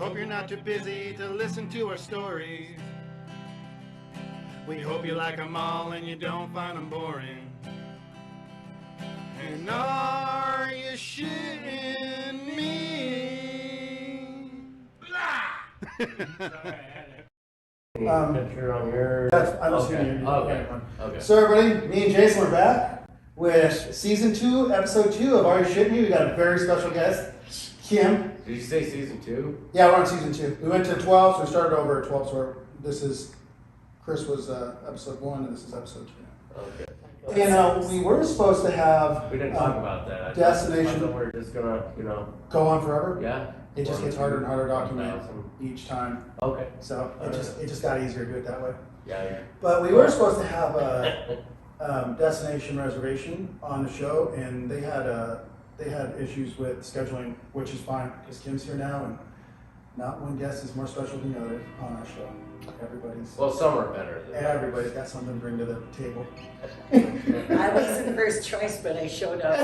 hope you're not too busy to listen to our stories. We hope you like them all and you don't find them boring. And are you shitting me? Picture on your. I'm assuming you're Okay. So everybody, me and Jason are back with season 2, episode 2 of Are You Shitting Me? We got a very special guest, Kim. Did you say season 2? Yeah, we're on season 2. We went to 12, so we started over at 12. So Chris was episode 1, and this is episode 2. Okay. You know, we were supposed to have. We didn't talk about that. Destination. I thought we were just gonna, go on forever. Yeah. It just gets harder and harder to document each time. Okay. So it just got easier to do it that way. Yeah. But we were supposed to have a destination reservation on the show, and they had issues with scheduling, which is fine because Kim's here now, and not one guest is more special than the other on our show. Well, some are better. Everybody's got something to bring to the table. I wasn't first choice, but I showed up.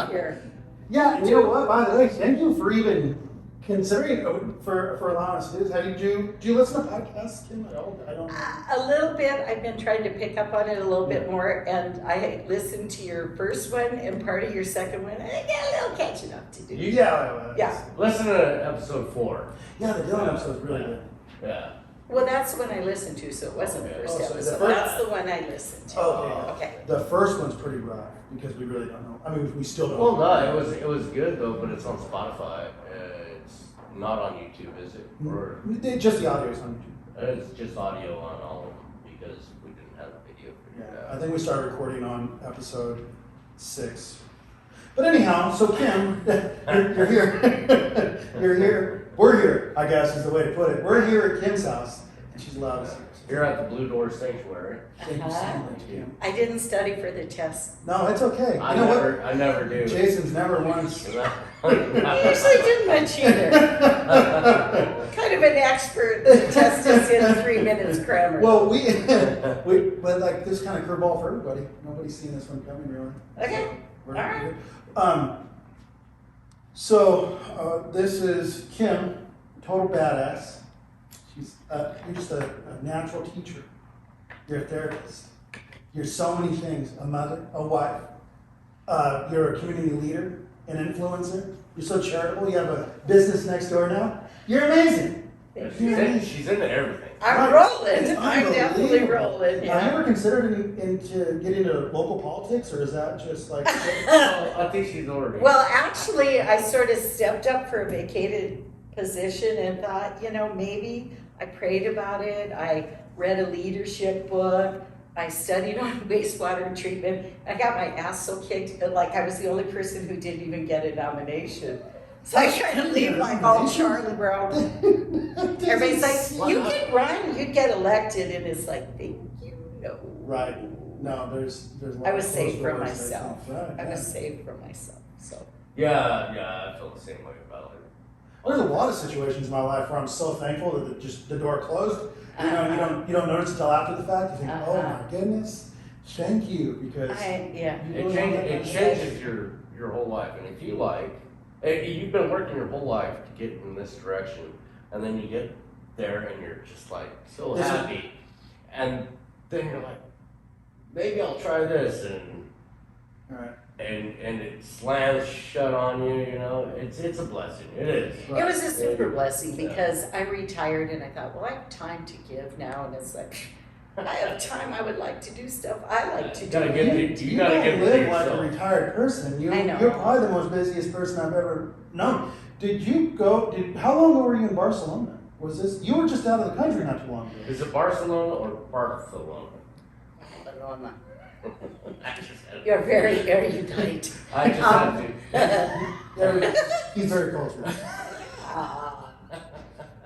Here. Yeah, you know what? By the way, thank you for even considering for allowing us to do this. Do you listen to podcasts, Kim? I don't. A little bit. I've been trying to pick up on it a little bit more, and I listened to your first one and part of your second one. I got a little catching up to do. Yeah. Listen to episode 4. Yeah, the Dylan episode's really good. Yeah. Well, that's the one I listened to, so it wasn't the first Oh, so the episode. first- That's the one I listened to. Okay. The first one's pretty rough because we really don't know. I mean, we still don't. Well, no, it was good though, but it's on Spotify. It's not on YouTube, is it? Or Just the audio is on YouTube. it's just audio on all of them because we didn't have a video figured I out. think we started recording on episode 6. But anyhow, so Kim, you're here. You're here. We're here, I guess is the way to put it. We're here at Kim's house, and she's allowed us here. Here at the Blue Door Sanctuary. Thank you so much, Kim. I didn't study for the test. No, it's okay. I You know never do. what? Jason's never once. I usually didn't much either. Kind of an expert. The test is in 3 minutes grammar. Well, but like this kind of curveball for everybody. Nobody's seen this one coming, really. Okay. We're All right. good. So this is Kim, total badass. You're just a natural teacher. You're a therapist. You're so many things: a mother, a wife. You're a community leader, an influencer. You're so charitable. You have a business next door now. You're amazing. She's into everything. I'm rolling. I'm definitely rolling. Have you ever considered into getting into local politics, or is that just like? I think she's already. Well, actually, I sort of stepped up for a vacated position and thought, maybe. I prayed about it. I read a leadership book. I studied on wastewater treatment. I got my ass so kicked, like I was the only person who didn't even get a nomination. So I tried to leave like all Charlie Brown. Everybody's like, you can run, you'd get elected, and it's like, thank you, no. Right. No, there's. I was saved from doors, myself. Right, I was saved from myself. So. Yeah, I feel the same way about it. Well, there's a lot of situations in my life where I'm so thankful that the door closed. You don't notice until after the fact. You think, oh my goodness, thank you, because it changes your whole life. And if you you've been working your whole life to get in this direction, and then you get there and you're just like so happy, and then you're like, maybe I'll try this, and right. and it slams shut on you. It's a blessing. It is. It was a super blessing because I'm retired and I thought, well, I have time to give now, and it's like, I have time. I would like to do stuff I like to do. You don't live like a retired person. I know. You're probably the most busiest person I've ever known. How long ago were you in Barcelona? You were just out of the country not too long ago. Is it Barcelona or Barcelona? Barcelona. I just had to- You're very erudite. I just had to. He's very cultured.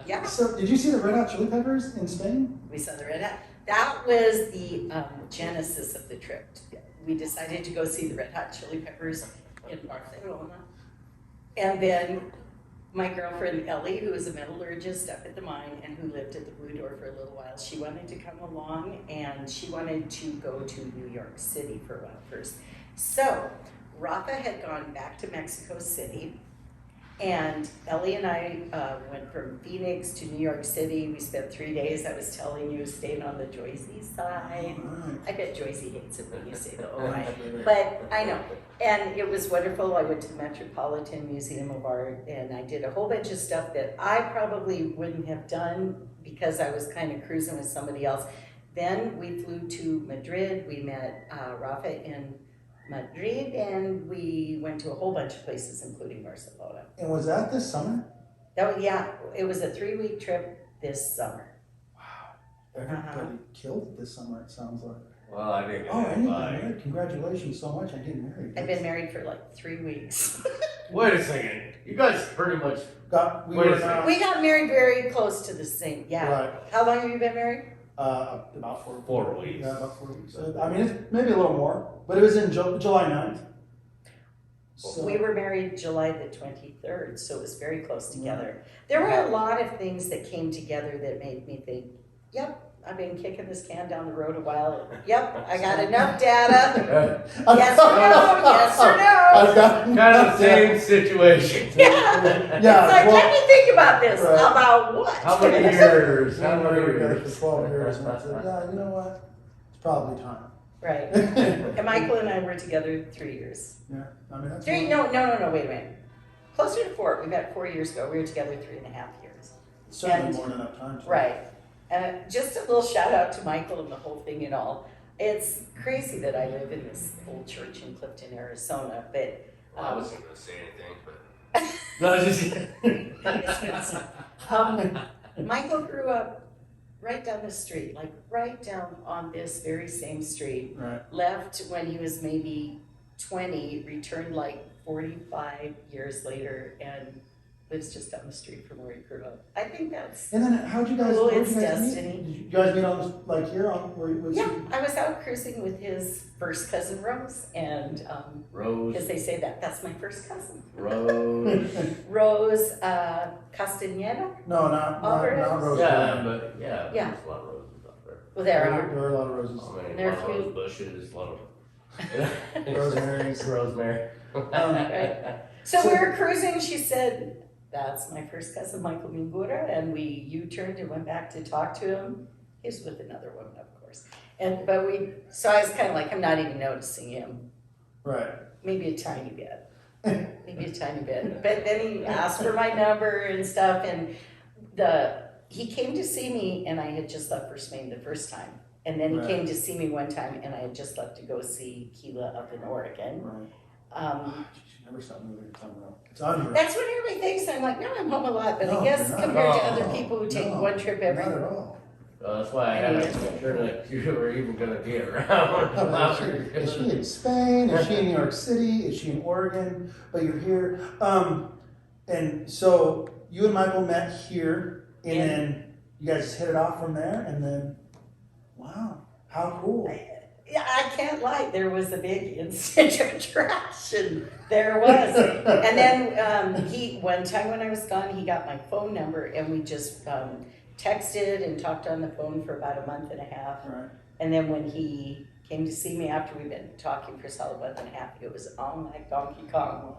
Yeah. So, did you see the Red Hot Chili Peppers in Spain? We saw the Red Hot. That was the genesis of the trip. We decided to go see the Red Hot Chili Peppers in Barcelona. And then my girlfriend Ellie, who was a metallurgist up at the mine and who lived at the Blue Door for a little while, she wanted to come along, and she wanted to go to New York City for a while first. So Rafa had gone back to Mexico City, And Ellie and I went from Phoenix to New York City. We spent 3 days. I was telling you, staying on the Joycey side. I bet Joycey hates it when you say the OI, but I know. And it was wonderful. I went to the Metropolitan Museum of Art, and I did a whole bunch of stuff that I probably wouldn't have done because I was kind of cruising with somebody else. Then we flew to Madrid. We met Rafa in Madrid, and we went to a whole bunch of places, including Barcelona. And was that this summer? That was, yeah, it was a 3-week trip this summer. Wow. Everybody killed it this summer, it sounds like. Well, I didn't Oh, and you got get married. Congratulations so much on getting married. I've been married for like 3 weeks. Wait a second. You guys pretty much. We Wait a were second. We got married very close to the same, yeah. Right. How long have you been married? About 4 weeks. Yeah, about 4 weeks. I mean, it's maybe a little more, but it was in July 9th. So, We were married July the 23rd, so it was very close together. There were a lot of things that came together that made me think, yep, I've been kicking this can down the road a while. Yep, I got enough data. Yes or no, yes or no. I've got Kind of the same situation. Yeah. Yeah, It's like, well, let me think about this. Right. About what? How many years? How we many were together years? for 12 years, and I said, yeah, you know what? It's probably time. Right. And Michael and I were together 3 years. Yeah, I mean, that's No, wait a minute. Closer to 4. We met 4 years ago. We were together 3.5 years. certainly and- more than enough time. To Right. Just a little shout out to Michael and the whole thing and all. It's crazy that I live in this old church in Clifton, Arizona, but Well, I wasn't going to say anything, but. No, just. Michael grew up right down the street, like right down on this very same street. Right. Left when he was maybe 20, returned like 45 years later, and lives just down the street from where he grew up. I think that's, And then how'd you guys, Well, where'd it's you guys destiny. meet? Did you guys meet on this, like here on, where was yeah, I was out cruising with his first cousin Rose, and Rose. because they say that's my first cousin. Rose. Rose Castañeda. No, not Rose. Yeah, but yeah, Yeah. there's a lot of roses up there. Well, there are. There are a lot of roses. I mean, There a are lot of few- rose bushes, a lot of. Rosemary's. Rosemary. Right. So we were cruising. She said, "That's my first cousin, Michael Mingura," and we U-turned and went back to talk to him. He was with another woman, of course. So I was kind of like, I'm not even noticing him. Right. Maybe a tiny bit. Maybe a tiny bit. But then he asked for my number and stuff, and he came to see me, and I had just left First Maine the first time. And then he Right. came to see me one time, and I had just left to go see Keela up in Oregon. Right. She never stopped moving her thumb around. It's unreal. That's what everybody thinks. I'm like, no, I'm home a lot, but No, I guess you're not. compared to No. other people who take No, one trip every Not at all. That's why I had to make sure that you were even going to be around. Is she in Spain? Is she in New York City? Is she in Oregon? But you're here. And so you and Michael met here, and Yeah. then you guys hit it off from there, and then, wow, how cool. Yeah, I can't lie. There was a big instant attraction. There was. And then one time when I was gone, he got my phone number, and we just texted and talked on the phone for about a month and a half. Right. And then when he came to see me after we'd been talking for a solid month and a half, it was on like Donkey Kong.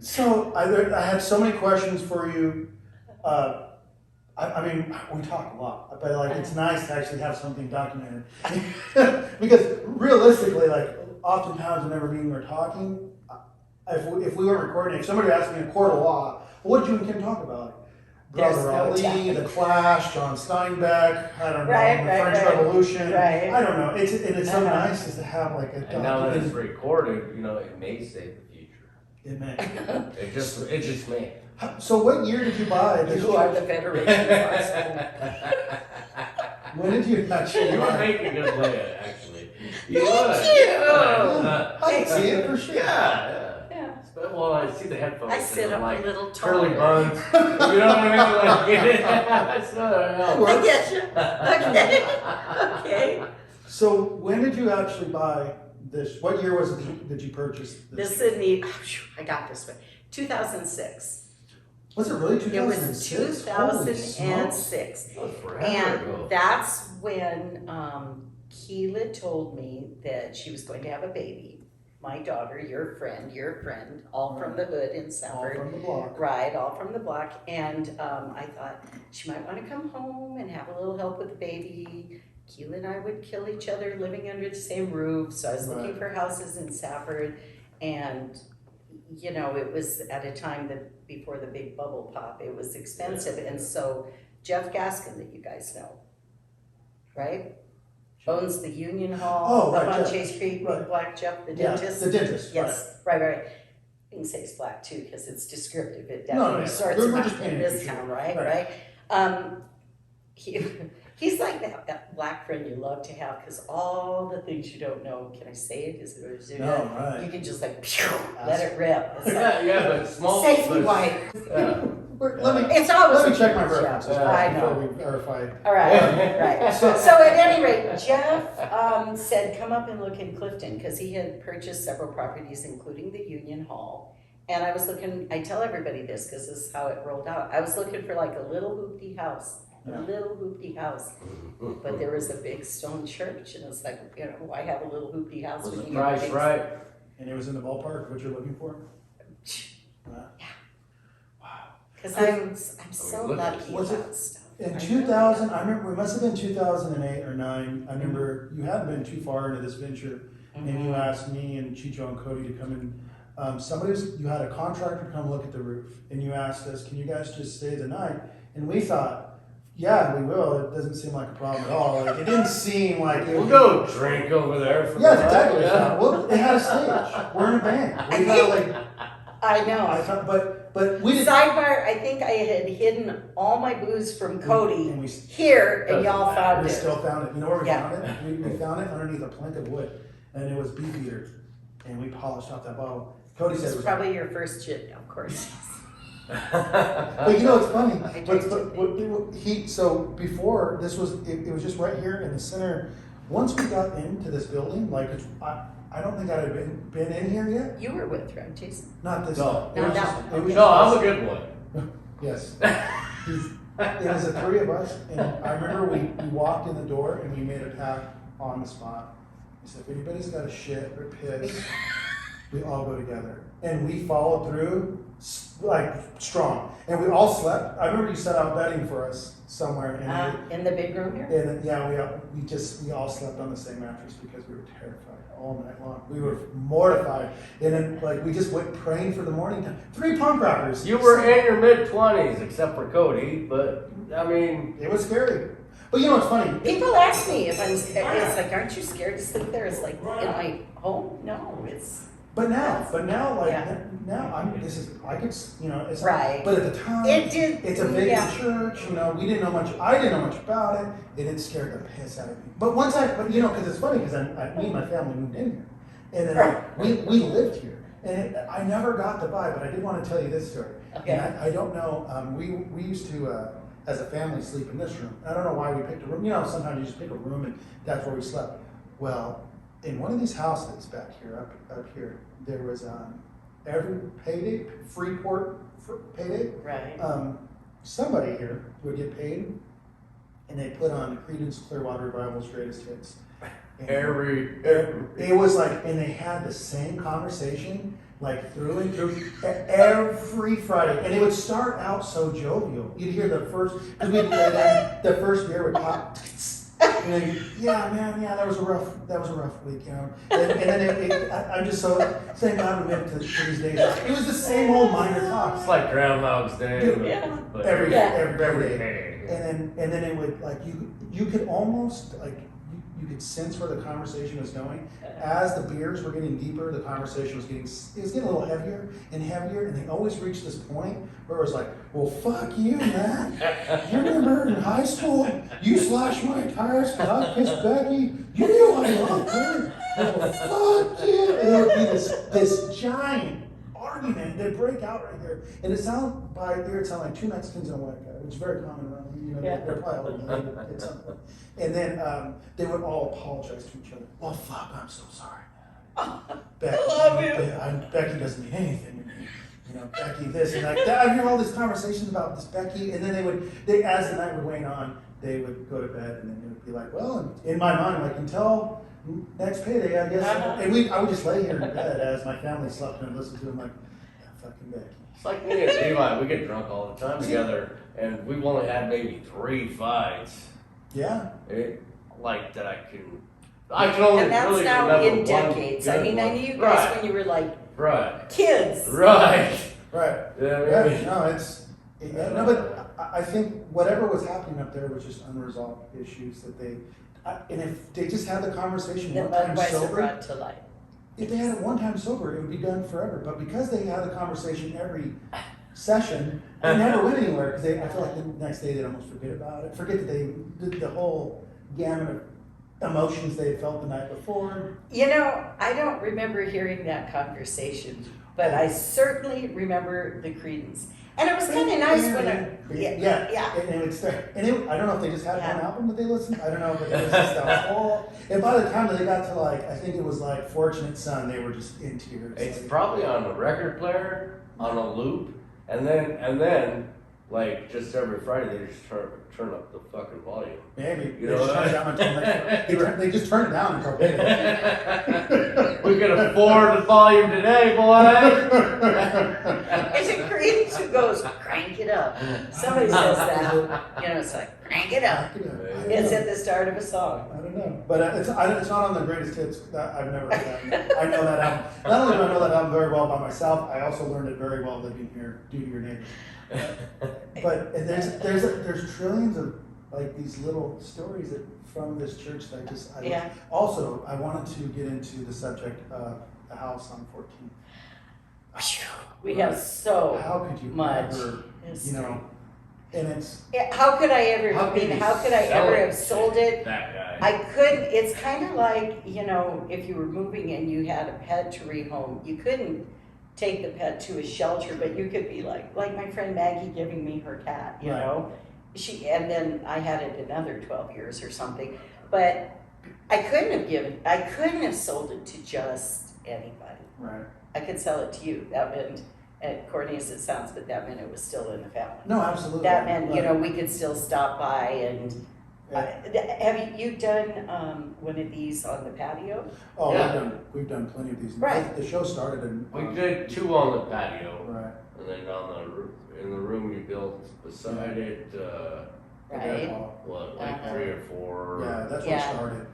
So I have so many questions for you. I mean, we talk a lot, but like it's nice to actually have something documented. Because realistically, like oftentimes whenever me and we're talking, if we weren't recording, if somebody asked me in a court of law, what did you and Kim talk about? There's Brother no Ali, time. The Clash, John Steinbeck, I don't know, Right, the right, French right. Revolution. Right. I don't know. It's so Uh-huh. nice just to have like a And now that it's documented. recorded, it may save the future. It may. It just may. So what year did you buy this? You are the Federation. When did you actually You were buy? making a good play, actually. You Thank would. you. Yeah. I can see it for sure. Yeah. Yeah. Well, I see the headphones. I sit and up like a little curly taller. buns. You know what I mean? Like, that's not I get you. Okay. So when did you actually buy this? What year was it that you purchased this? This in I got this one. 2006. Was it really It was 2006? Holy smokes. 2006. That was forever And ago. that's when Keela told me that she was going to have a baby. my daughter, your friend, all from the hood in All Safford. from the block. Right, all from the block, and I thought she might want to come home and have a little help with the baby. Keela and I would kill each other living under the same roof, so I was looking Right. for houses in Safford, and you know, it was at a time that before the big bubble pop, it was expensive, and so Jeff Gaskin, that you guys know, right? Owns the Union Hall Oh, right, up on Jeff. Chase Creek, Right. Black Jeff, the Yeah, dentist. the dentist, Yes, right. You can say it's black too, because it's descriptive, it No, definitely yeah. sorts We're them just out in painting a this picture. town, right? Right. He's like that black friend you love to have, because all the things you don't know, can I say it? Is it No, right. you can just like, let it rip. It's Yeah, like, yeah, but small. safety but- white. Yeah. It's always. Let me check my a references joke. first I know. before we verify. All right, right. So at any rate, Jeff said, come up and look in Clifton, because he had purchased several properties, including the Union Hall. And I was looking, I tell everybody this, because this is how it rolled out. I was looking for like a little hoopty house, Yeah. But there was a big stone church, and it's like, you know, why have a little hoopty house? Was when the you have a price big- right? And it was in the ballpark of what you're looking for? Because I'm so look at lucky Was it about stuff. In I 2000, really I remember, it must have been 2008 or 9. I remember you hadn't been too far into this venture, am. and you asked me and Chicho and Cody to come in. You had a contractor come look at the roof, and you asked us, can you guys just stay the night? And we thought, yeah, we will. It doesn't seem like a problem at all. Like, it didn't seem like it We'll would go drink over there for Yeah, the that's exactly what night, we thought. Well, it had a stage. We're in a band. We got like, I I know. thought, but we didn't. Sidebar, I think I had hidden all my booze from Cody And we here, and y'all Doesn't found We it. still found it. You know where we Yeah. found it? We found it underneath a plank of wood, and it was beef eater, and we polished off that bottle. Cody said it It's was. probably your first gin, of course. But you know it's funny. I But, tasted so before this was it was just right here in the center. Once we got into this building, like I don't think I had been in here yet. You were with him, Jason. Not this. No. It was No, just- no. it was No, just- I'm a good one. Yes. It was the three of us, and I remember we walked in the door and we made a pact on the spot. We said, if anybody's got a shit or piss, we all go together. And we followed through like strong. And we all slept. I remember you set out bedding for us somewhere. And In the big room here? and yeah, we all slept on the same mattress because we were terrified all night long. We were mortified. And then like we just went praying for the morning time. 3 punk rockers. You were in your mid-20s, except for Cody, but, I mean, It was scary. But you know what's funny? People ask me if I'm scared. It's like, aren't you scared to sleep there? It's like, in my home? No, it's. But now, like Yeah. now, I could, you know, it's Right. But at the time, It did- It's a big yeah. church, you know. We didn't know much. I didn't know much about it, and it scared the piss out of me. But you know, because it's funny, because me and my family moved in here, and then we lived here, and I never got the vibe. But I did want to tell you this story. Okay. And I don't know. We used to, as a family, sleep in this room. I don't know why we picked a room. You know, sometimes you just pick a room, and that's where we slept. Well, in one of these houses back here, up here, there was every payday, Freeport payday. Right. Somebody here would get paid, and they put on Creedence Clearwater Revival's greatest hits. And it was like, and they had the same conversation, like through and through, every Friday, and it would start out so jovial. You'd hear the first, because the first beer would pop. You know, yeah, man, yeah, that was a rough week, you know. And then I'm just so thank God we went to these days. It was the same old minor it's talks like Groundhog's Day. Yeah. But every every day. day. And then it would like you could almost like you could sense where the conversation was going. As the beers were getting deeper, the conversation was getting a little heavier and heavier, and they always reached this point where it was like, well, fuck you, man. You remember in high school, you slashed my tires because I pissed Becky. You know I love her. Well, fuck you. And there would be this giant argument that break out right there. And it sounded like 2 Mexicans and a white guy, which is very common around. You know, they're probably all related at some point. And then they would all apologize to each other. Well, fuck, I'm so sorry. Becky, Becky doesn't mean anything to me. You know, Becky this and like that. I hear all these conversations about this Becky, and then as the night would wane on, they would go to bed, and then it would be like, well, in my mind, like, until next payday, I guess. And I would just lay here in bed as my family slept and listened to them, like, yeah, fucking Becky. It's like me and Levi, we get drunk all the time together, and we've only had maybe 3 fights. Yeah. Like that I can only And that's really now remember in one decades. I good mean, I one. knew you guys Right. when you were like Right. kids. Right. Right. Yeah, Yeah, no, but I think whatever was happening up there was just unresolved issues that and if they just had the conversation That one time Budweiser sober, brought to light. if they had it one time sober, it would be done forever. But because they had the conversation every session, they never went anywhere because I feel like the next day they'd almost forget about it, forget that they did the whole gamut of emotions they had felt the night before. You know, I don't remember hearing that conversation, but I certainly remember the credence. And it was kind of nice when Yeah. And it would start, I don't know if they just had Yeah. one album that they listened. I don't know, but it was just a whole. And by the time that they got to like, I think it was like "Fortunate Son," they were just in tears. It's like, probably on a record player, on a loop, and then like just every Friday they just turn up the fucking volume. maybe You they know just turn it down until next. They just turn it down until payday. We can afford the volume today, boys. it's a credence who goes, crank it up. Somebody says that. You know, it's like, crank it up. It's at the start of a song. I don't know, but it's not on the greatest hits. I've never heard that. I know that album. Not only do I know that album very well by myself, I also learned it very well living here due to your neighbors. But there's trillions of like these little stories from this church that Yeah. Also, I wanted to get into the subject of the house on 14th. We have so How could you much ever, history. and it's Yeah, how could I ever, How could you how could I sell ever it? have sold it? That guy. I couldn't, it's kind of like, you know, if you were moving and you had a pet to rehome, you couldn't take the pet to a shelter, but you could be like my friend Maggie giving me her cat, you Right. know? And then I had it another 12 years or something, but I couldn't have sold it to just anybody. right. I could sell it to you, that meant, corny as it sounds, but that meant it was still in the family. No, absolutely. That meant, you Right. know, we could still stop by and, have you done, one of these on the patio? Oh, Yeah. we've done plenty of these. Right. The show started in. We did 2 on the patio, Right. and then in the room you built beside it, Right. what, like Uh-huh. 3 or 4. Yeah, that's Yeah. what started.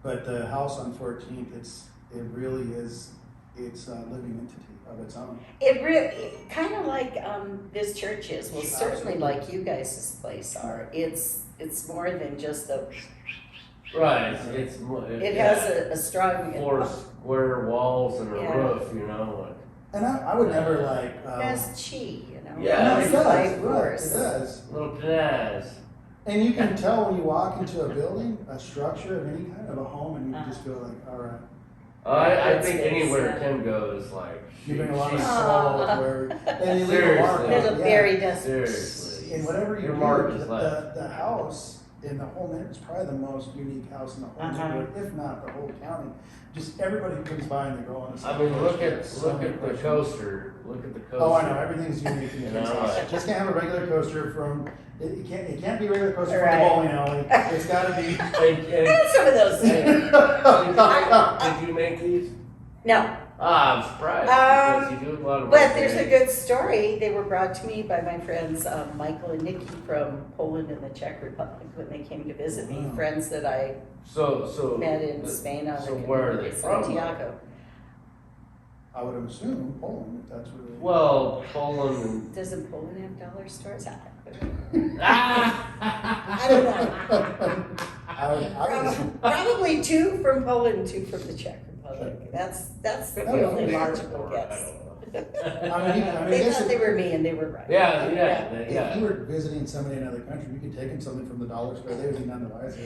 But the house on 14th, it really is, it's a living entity of its own. It really, kind of like, this church is, well, Sure, certainly absolutely. like you guys' place are. It's more than just Right. It's it has a strong. 4 square walls and a Yeah. roof, you know. And I would never like. It has chi, you know? Yeah, No, it it does, does. Of Right, course. it does. Little pizzazz. And you can tell when you walk into a building, a structure of any kind of a home, and you just feel like, all right. I Good think space, anywhere yeah. Tim goes, like, You bring a lot of she's- soul where, and you leave a mark. Seriously. Little Yeah. berry dust. Seriously. And whatever you Your do, mark is left. the house in the whole neighborhood is probably the most unique house in the whole Uh-huh. neighborhood, if not the whole county. Just everybody who comes by and they go on the. I mean, look at So many the questions. coaster. Look at the coaster. Oh, I know, everything's unique in You the know, house. like- Just can't have a regular coaster from, it can't be a regular coaster from Right. the bowling alley. It's gotta be. And, I had some of those things. did you make these? No, I'm surprised because you do a lot of but work there's a there. good story. They were brought to me by my friends Michael and Nikki from Poland and the Czech Republic when they came to visit me. Wow. Friends that I So met in Spain on so the where are they from? Santiago. I would assume Poland, if that's where they. Well, Poland. Doesn't Poland have dollar stores? Ah! I don't know. I would, Probably 2 from Poland, 2 from the Czech Republic. That's the That was only for logical sure. guess. I They guess thought if- they were me and they were right. Yeah. If you were visiting somebody in another country, you could take them something from the dollar store, they would be none the wiser.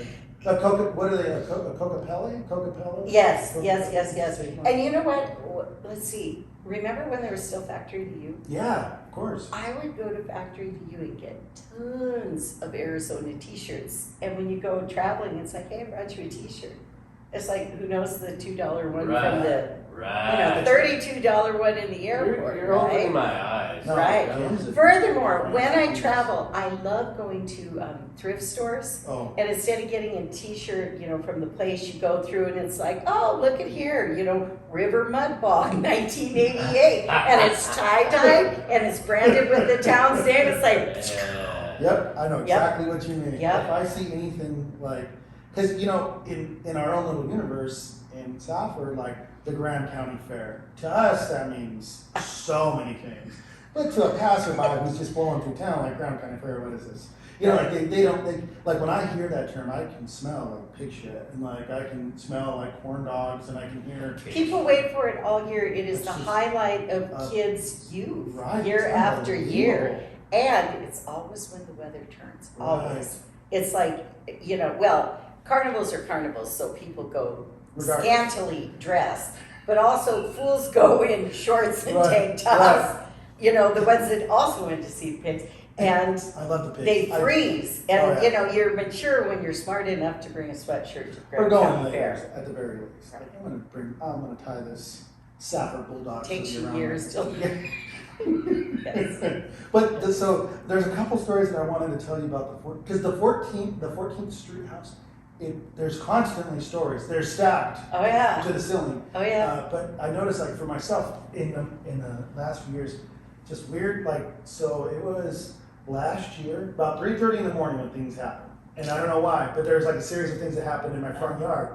What are they, a Coca-Pelli? Coca-Pelli? Yes. And you know what? Let's see. Remember when there was still Factory to You? Yeah, of course. I would go to Factory to You and get tons of Arizona t-shirts. And when you go traveling, it's like, hey, I brought you a t-shirt. It's like, who knows the $2 one from the, Right. $32 one in the airport, You're opening right? my eyes. nice. No, Right. Kim's a- Furthermore, when I travel, I love going to thrift stores. Oh, And instead of getting a t-shirt, from the place you go through and it's like, oh, look at here, River Mud Bog, 1988. And it's tie-dye and it's branded with the town's name. It's like, yep, I know Yep. exactly what you mean. Yep. If I see anything like, because in our own little universe in Safford, like the Grand County Fair, to us that means so many things. But to a passerby who's just blowing through town, like Grand County Fair, what is this? Like like when I hear that term, I can smell like pig shit, and like I can smell like corn dogs, and I can hear. people wait for it all year. It is It's the just- highlight of kids' youth, Right, year it's after year. unbelievable. And it's always when the weather turns, always. Right. It's like, well, carnivals are carnivals, so people go Regardless. scantily dressed. But also fools go in shorts and Right, tank tops, the ones that also went to see pigs. And I love the pigs. they freeze. And, Oh, yeah. you're mature when you're smart enough to bring a sweatshirt to We're Grand going County later, Fair. at the very least. Like, I'm gonna tie this Safford Bulldog. Takes hoodie you around years my- till- Yes. But so there's a couple stories that I wanted to tell you about because the 14th Street house, there's constantly stories. They're stacked Oh, yeah. to the ceiling. Oh, yeah. But I noticed, like for myself, in the last few years, just weird. Like so, it was last year about 3:30 in the morning when things happened, and I don't know why, but there's like a series of things that happened in my front yard.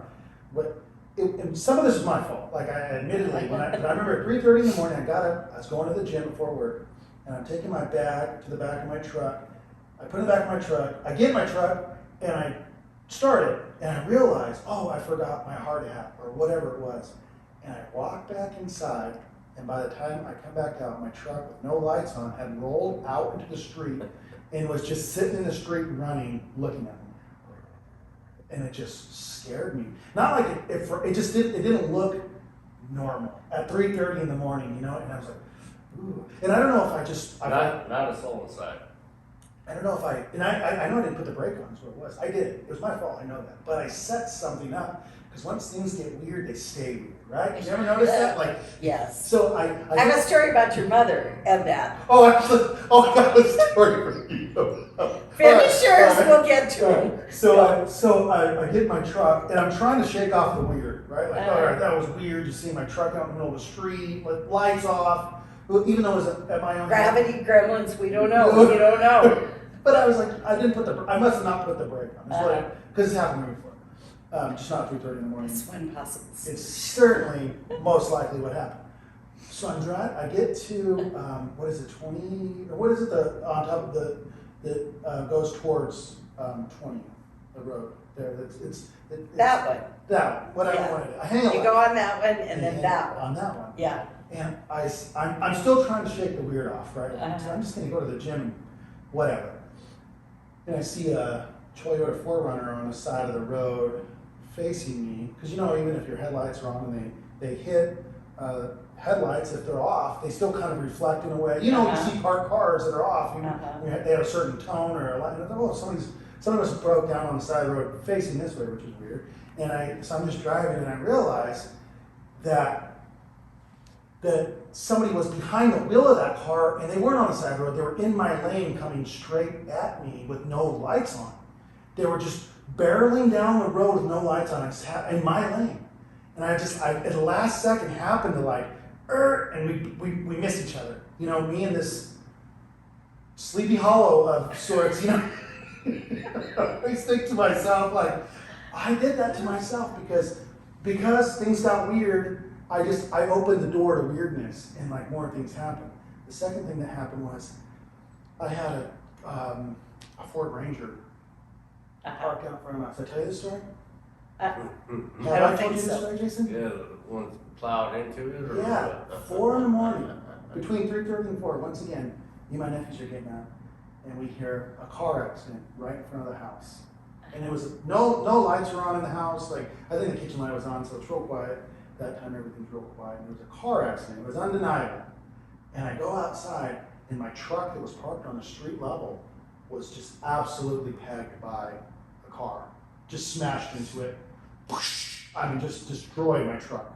But and some of this is my fault. Like admittedly, but I remember at 3:30 in the morning, I got up. I was going to the gym before work, and I'm taking my bag to the back of my truck. I put it in the back of my truck. I get in my truck, and I started, and I realized, oh, I forgot my hard hat or whatever it was. And I walked back inside, and by the time I come back out, my truck with no lights on had rolled out into the street and was just sitting in the street running, looking at me. And it just scared me. Not like it didn't look normal at 3:30 in the morning, and I was like, ooh. And I don't know if Not a soul inside. I don't know if I know I didn't put the brake on, is what it was. I did. It was my fault, I know that. But I set something up, because once things get weird, they stay weird, right? You ever notice that? Like, Yes. so I I have a story about your mother and that. actually, I got a story for you. Finish yours, we'll get to All it. right. So I get in my truck, and I'm trying to shake off the weird, right? Like, all right, that was weird. You see my truck out in the middle of the street, with lights off, even though it was at my own. Gravity gremlins, we don't know, we don't know. But I was like, I must have not put the brake on. Because it's happened to me before. Just not 3:30 in the morning. It's one possible. It's certainly most likely what happened. So I'm driving, I get to, what is it, 20, or what is it, on top of that goes towards 20, the road there. It's That one. That one, whatever Yeah. one it is. I hang a You left. go on that one and then that one. On that one. Yeah. And I'm still trying to shake the weird off, right? So I'm just gonna go to the gym, whatever. And I see a Toyota 4Runner on the side of the road facing me, because even if your headlights are on and they hit headlights, if they're off, they still kind of reflect in a way. You see parked cars that are off, they have a certain tone or a light. And I thought, some of us broke down on the side of the road facing this way, which is weird. So I'm just driving, and I realize that somebody was behind the wheel of that car, and they weren't on the side of the road. They were in my lane coming straight at me with no lights on. They were just barreling down the road with no lights on in my lane. And I at the last second happened to and we missed each other. Me and this Sleepy Hollow of sorts, I think to myself, I did that to myself because things got weird. I opened the door to weirdness, and more things happened. The second thing that happened was I had a Ford Ranger parked out in front of my house. Did I tell you this story? I Have don't told think you this so. story, Jason? Yeah, the one's plowed into it, or Yeah, what? 4 in the morning, between 3:30 and 4. Once again, me and my nephews are getting out, and we hear a car accident right in front of the house. And it was no lights were on in the house. I think the kitchen light was on, so it's real quiet. That time everything's real quiet. And there was a car accident. It was undeniable. And I go outside, and my truck that was parked on the street level was just absolutely pegged by a car. Just smashed into it. I mean, just destroyed my truck.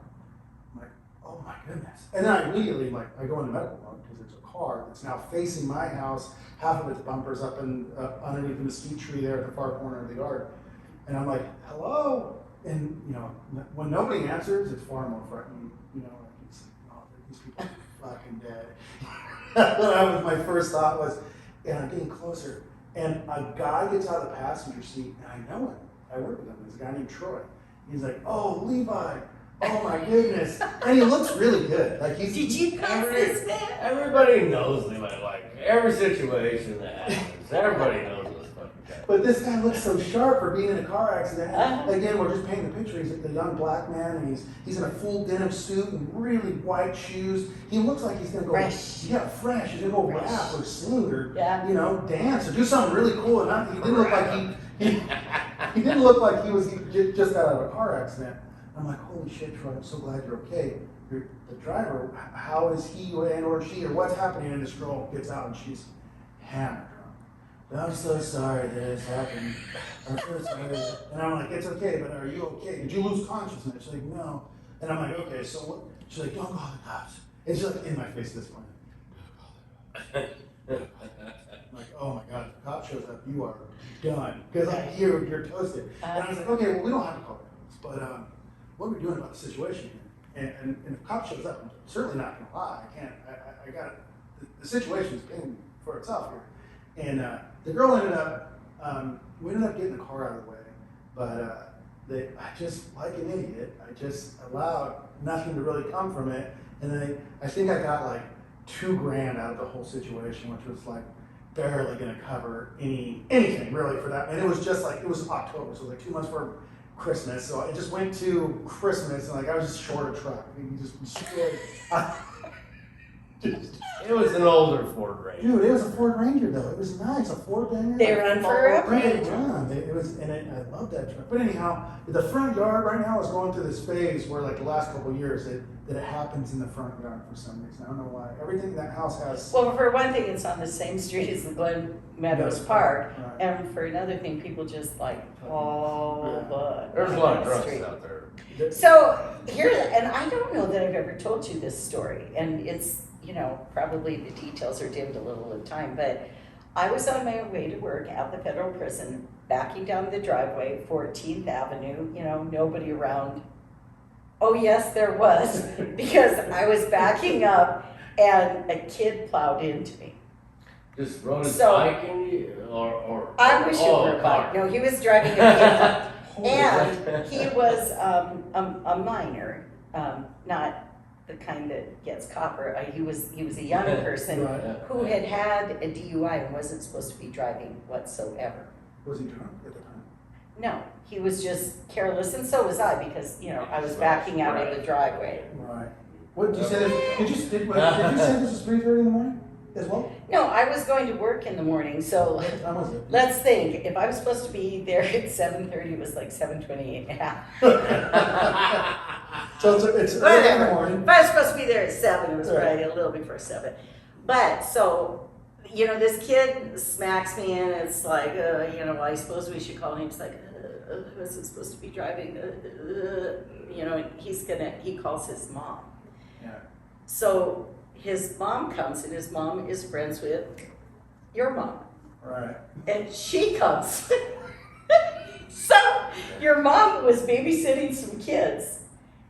I'm like, oh my goodness. And then I immediately, like, I go into medical mode because there's a car that's now facing my house. Half of its bumpers up underneath the mesquite tree there at the far corner of the yard. And I'm like, hello? And, you know, when nobody answers, it's far more frightening. You know, like, it's, oh, these people are fucking dead. That was my first thought was, and I'm getting closer. And a guy gets out of the passenger seat, and I know him. I work with him. There's a guy named Troy. He's like, oh, Levi. Oh my goodness. And he looks really good. Like he's Did you pass this man? Everybody knows Levi, like every situation that happens. Everybody knows this fucking guy. But this guy looks so sharp for being in a car accident. Uh-huh. Again, we're just painting the picture. He's a young black man, and he's in a full denim suit and really white shoes. He looks like he's gonna go Fresh. Yeah, fresh. He's gonna go Fresh. rap or sing or Yeah. you know, dance or do something really cool. And he didn't look like he didn't look like he just got out of a car accident. I'm like, holy shit, Troy, I'm so glad you're okay. The driver, how is he or she or what's happening? And this girl gets out and she's hammered drunk. I'm so sorry that this happened. I'm so sorry. And I'm like, it's okay, but are you okay? Did you lose consciousness? She's like, no. And I'm like, okay, so what? She's like, don't call the cops. And she's like, in my face at this point. I'm like, oh my God, if the cop shows up, you are done. Because like, you're toasted. And I was like, okay, well, we don't have to call the cops, but what are we doing about the situation here? And if the cop shows up, I'm certainly not going to lie. I got it. The situation is paying for itself here. And the girl ended up, we ended up getting the car out of the way, but I just, like an idiot, I just allowed nothing to really come from it. And then I think I got like $2,000 out of the whole situation, which was like barely going to cover anything really for that. And it was just like, it was October, so it was like 2 months for Christmas. So I just went to Christmas and like I was just short a truck. I mean, just destroyed. It was an older Ford Ranger. Dude, it was a Ford Ranger though. It was nice, a Ford-banger. They run forever. They run. It was, and I love that truck. But anyhow, the front yard right now is going through this phase where, like the last couple of years, that it happens in the front yard for some reason. I don't know why. Everything that house has. Well, for one thing, it's on the same street as the Glen Meadows Park, Right. and for another thing, people just like all but There's a lot of the drunks street. out there. So here, and I don't know that I've ever told you this story, and it's, you know, probably the details are dimmed a little in time, but I was on my way to work at the federal prison, backing down the driveway, 14th Avenue, you know, nobody around. Oh yes, there was, because I was backing up and a kid plowed into me. Just rode his So- bike in you, or I wish it were a bike. No, he was driving a vehicle. Holy And he was a minor, not the kind that gets copper. He was a young person Right. who had had a DUI and wasn't supposed to be driving whatsoever. Was he drunk at the time? No, he was just careless, and so was I, because, you know, I was backing out of the driveway. Right. What did you say? Did you say this was 3:30 in the morning as well? No, I was going to work in the morning, so What time was it? let's think. If I was supposed to be there at 7:30, it was like 7:28 and a half. So it's early in the Whatever. morning. If I was supposed to be there at 7, it was Right. probably a little before 7. But so, you know, this kid smacks me and it's like, you know, I suppose we should call him. He's like, I wasn't supposed to be driving. You know, and he calls his mom. Yeah. So his mom comes, and his mom is friends with your mom. Right. And she comes. So your mom was babysitting some kids.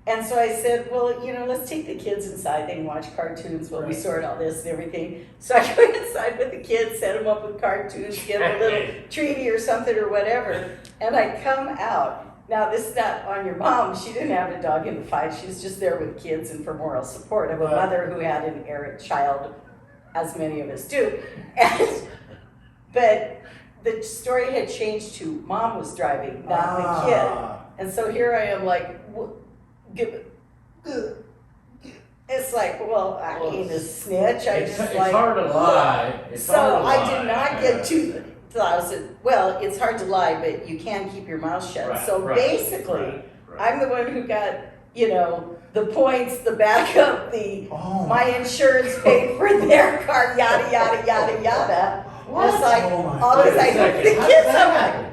And so I said, well, you know, let's take the kids inside. They can watch cartoons while we Right. sort all this and everything. So I go inside with the kids, set them up with cartoons, give them a little treaty or something or whatever. And I come out. Now, this is not on your mom. She didn't have a dog in the fight. She was just there with kids and for moral support of a Right. mother who had an errant child, as many of us do. But the story had changed to mom was driving, not the kid. And so here I am like, it's like, well, I ain't a snitch. I It's just like. hard to lie. It's So hard to I lie. did not get 2,000. Well, it's hard to lie, but you can keep your mouth shut. Right, So right, basically, right. I'm the one who got, you know, the points, the backup, Oh. my insurance paid for their car, yada, yada, yada, yada. What? It's like, Oh my all because Wait a I second, hooked the how kids did that up. happen?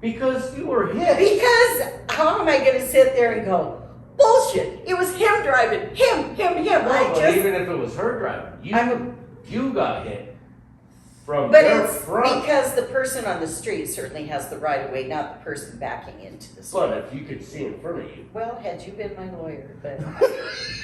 Because you were hit. Because how am I gonna sit there and go, Bullshit. It was him driving. Him. No, but even if it was her driving, you got hit from But their it's front. because the person on the street certainly has the right of way, not the person backing into the street. But if you could see in front of you. Well, had you been my lawyer, but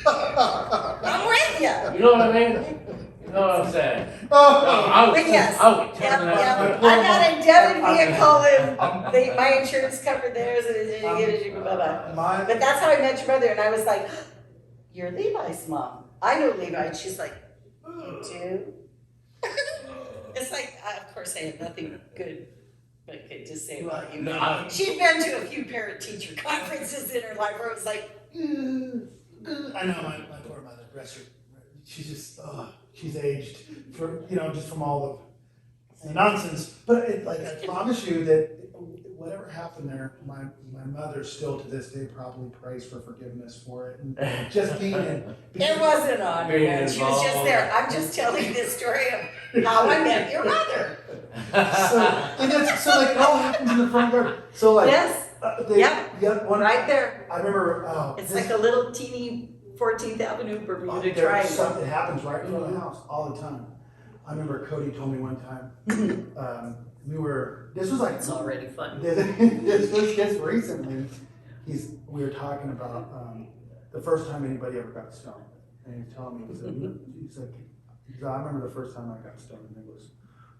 I'm with you. You know what I mean? You know what I'm saying? Oh, I would, But yes, I would yep, turn yep. that. I got a debit vehicle and my insurance covered theirs and blah, blah. my, But that's how I met your mother, and I was like, "You're Levi's mom. I know Levi." And she's like, "You do?" It's like, of course, I had nothing good but good to say about you. No, She'd been to a few parent-teacher conferences in her life where it was like, I know my poor mother, rest her, she's just, she's aged for, just from all of the nonsense. But I promise you that whatever happened there, my mother still to this day probably prays for forgiveness for it. And just being in. it wasn't on her, man. She was just there. I'm just telling you this story of how I met your mother. So it all happens in the front yard. So Yes. Right there. I remember. It's like a little teeny 14th Avenue Bermuda Triangle. It happens right in front of the house all the time. I remember Cody told me one time, this was like. It's already fun. This was just recently, we were talking about, the first time anybody ever got stoned. And he's telling me, he said, I remember the first time I got stoned and it was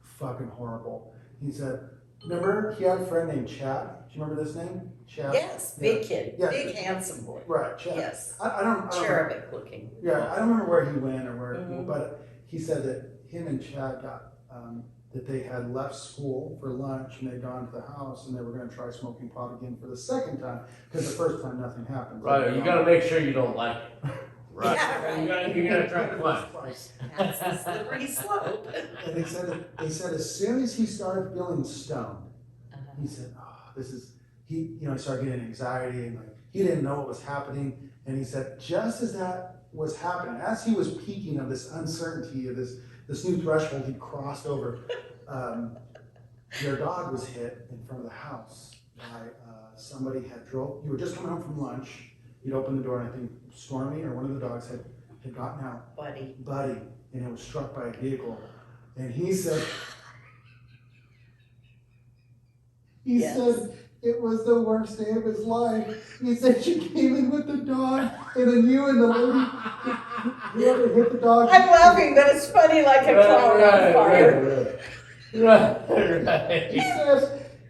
fucking horrible. He said, remember he had a friend named Chad? Do you remember this name? Chad? Yes, big kid, Yeah. big handsome boy. Right, Chad. Yes, I don't cherubic looking. Yeah, I don't remember where he went or where, Mhm. but he said that him and Chad got, that they had left school for lunch and they'd gone to the house and they were going to try smoking pot again for the second time because the first time nothing happened. Right, you gotta make sure you don't like it. Right. Yeah, right. You gotta try to play. That's the slippery slope. And they said as soon as he started feeling stoned, he said, he started getting anxiety and he didn't know what was happening. And he said, just as that was happening, as he was peaking of this uncertainty of this new threshold he crossed over, your dog was hit in front of the house by somebody you were just coming home from lunch, you'd opened the door and I think Stormy or one of the dogs had gotten out. Buddy, and it was struck by a vehicle. And he said, said it was the worst day of his life. He said you came in with the dog, and then you and the lady, whoever hit the dog. I'm laughing, but it's funny like a clown on fire. Right.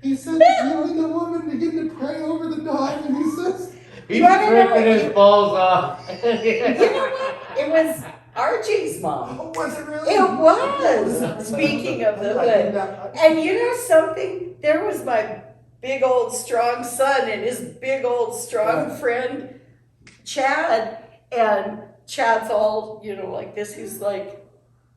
He said you and the woman begin to pray over the dog, and he says, he's ripping his balls off. You know what? It was RJ's mom. oh, was it really? It was. Speaking of the hood. And you know something? There was my big old strong son and his big old strong friend, Chad. And Chad's all, like this. He's like,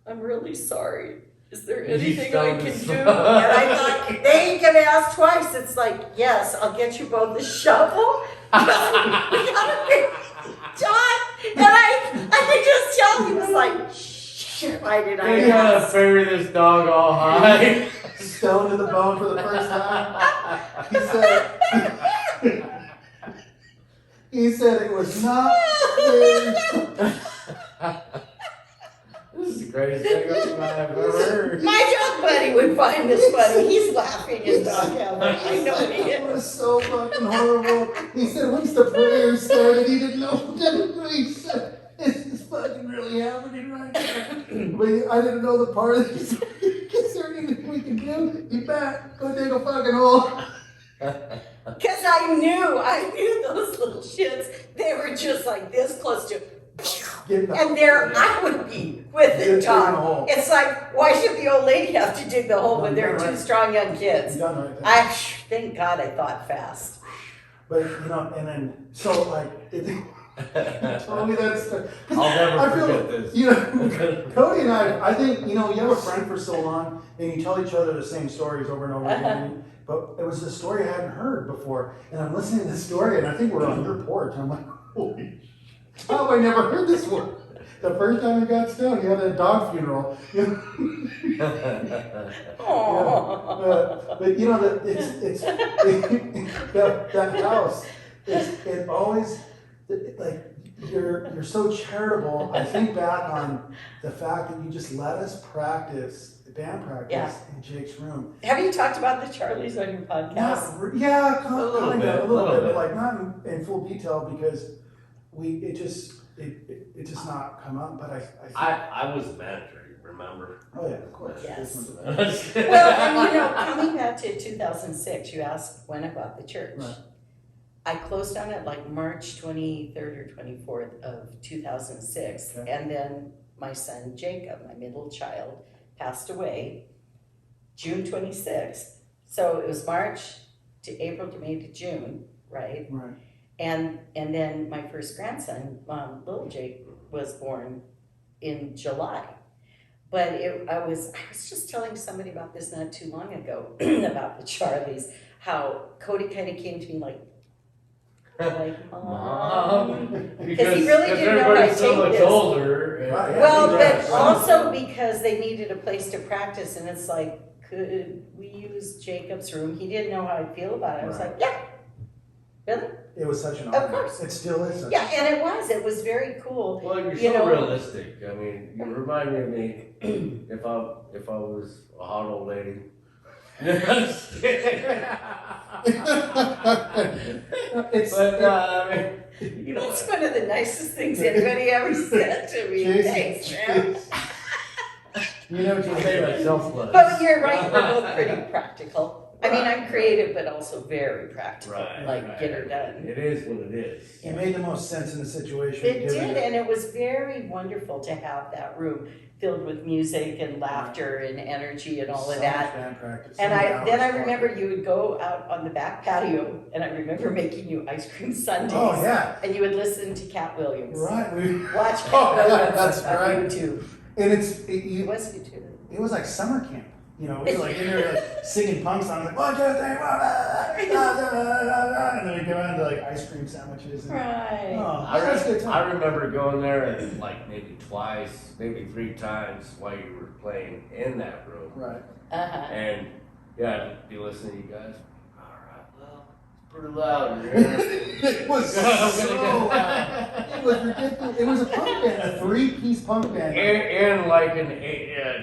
I'm really sorry. Is there anything I can do? And I thought, they ain't gonna ask twice. It's like, yes, I'll get you both a shovel. We gotta make John. And I could just tell he was like, shit, why did I You gotta ask? bury this dog all high. Stoned to the bone for the first time. He said it was not very. This is the greatest thing I've ever heard. My dog buddy would find this funny. He's laughing in dog heaven. I know he It is. was so fucking horrible. He said once the prayers started, he didn't know what to do. He said, this is fucking really happening right now. But I didn't know the part that he said, is there anything we can do? You bet. Go dig a fucking hole. Because I knew those little shits, they were just like this close to, and there I would be with the dog. It's like, why should the old lady have to dig the hole when there are two strong young kids? Thank God I thought fast. But, and then, so like, he told me that story. I'll never forget this. Cody and I think, you have a friend for so long, and you tell each other the same stories over and over again. But it was a story I hadn't heard before. And I'm listening to this story, and I think we're on your porch. I'm like, holy shit. How have I never heard this one? The first time he got stoned, he had a dog funeral. But that house, it always, like, you're so charitable. I think back on the fact that you just let us practice, band practice Yeah. in Jake's room. Have you talked about the Charlies on your podcast? Yeah, A little kind bit, of, a little bit, bit. but like not in full detail because it just not come up. But I think, I was the manager, you remember? oh yeah, of course. Yes. Right. Well, and coming back to 2006, you asked when I bought the church. Right. I closed on it like March 23rd or 24th of 2006. Okay. And then my son Jacob, my middle child, passed away June 26th. So it was March to April to May to June, right? Right. And then my first grandson, little Jake, was born in July. But I was just telling somebody about this not too long ago about the Charlies, how Cody kind of came to me like Mom. Because he really didn't know how to everybody's so take much this. older. and- Right, yeah. Well, but Yes. also because they needed a place to practice, and it's like, could we use Jacob's room? He didn't know how I'd feel about it. I was Right. like, yeah, really? It was such an Of honor. course. It still is. Such Yeah, and it was very cool. Well, you're You so know- realistic. I mean, you remind me of me if I was a hot old lady. It's But I mean, you know, That's one of the nicest things anybody ever said to me. Jason, Thanks, man. you know, I Jason, made myself look. But you're right, we're both pretty practical. I mean, I'm creative, but also very practical, like get her done. It is what it is. it made the most sense in the situation. It given did, and it was very wonderful to have that room filled with music and laughter and energy and all of so that. much band practice, And so many then I hours remember talking. you would go out on the back patio, and I remember making you ice cream sundaes. Oh yeah, And you would listen to Cat Williams. right. Watch Cat Oh, Williams that's on right. YouTube. And It it was YouTube. was like summer camp. You know, we were like in there like singing punk songs like 1, 2, 3, 4, and then we go into like ice cream sandwiches. And, Right. oh, that's a good I time. remember going there and like maybe twice, maybe 3 times while you were playing in that room. Right. Uh-huh. And yeah, I'd be listening to you guys. All right, well, it's pretty loud in here. It was so loud. It was ridiculous. It was a punk band, a 3-piece punk band. And like an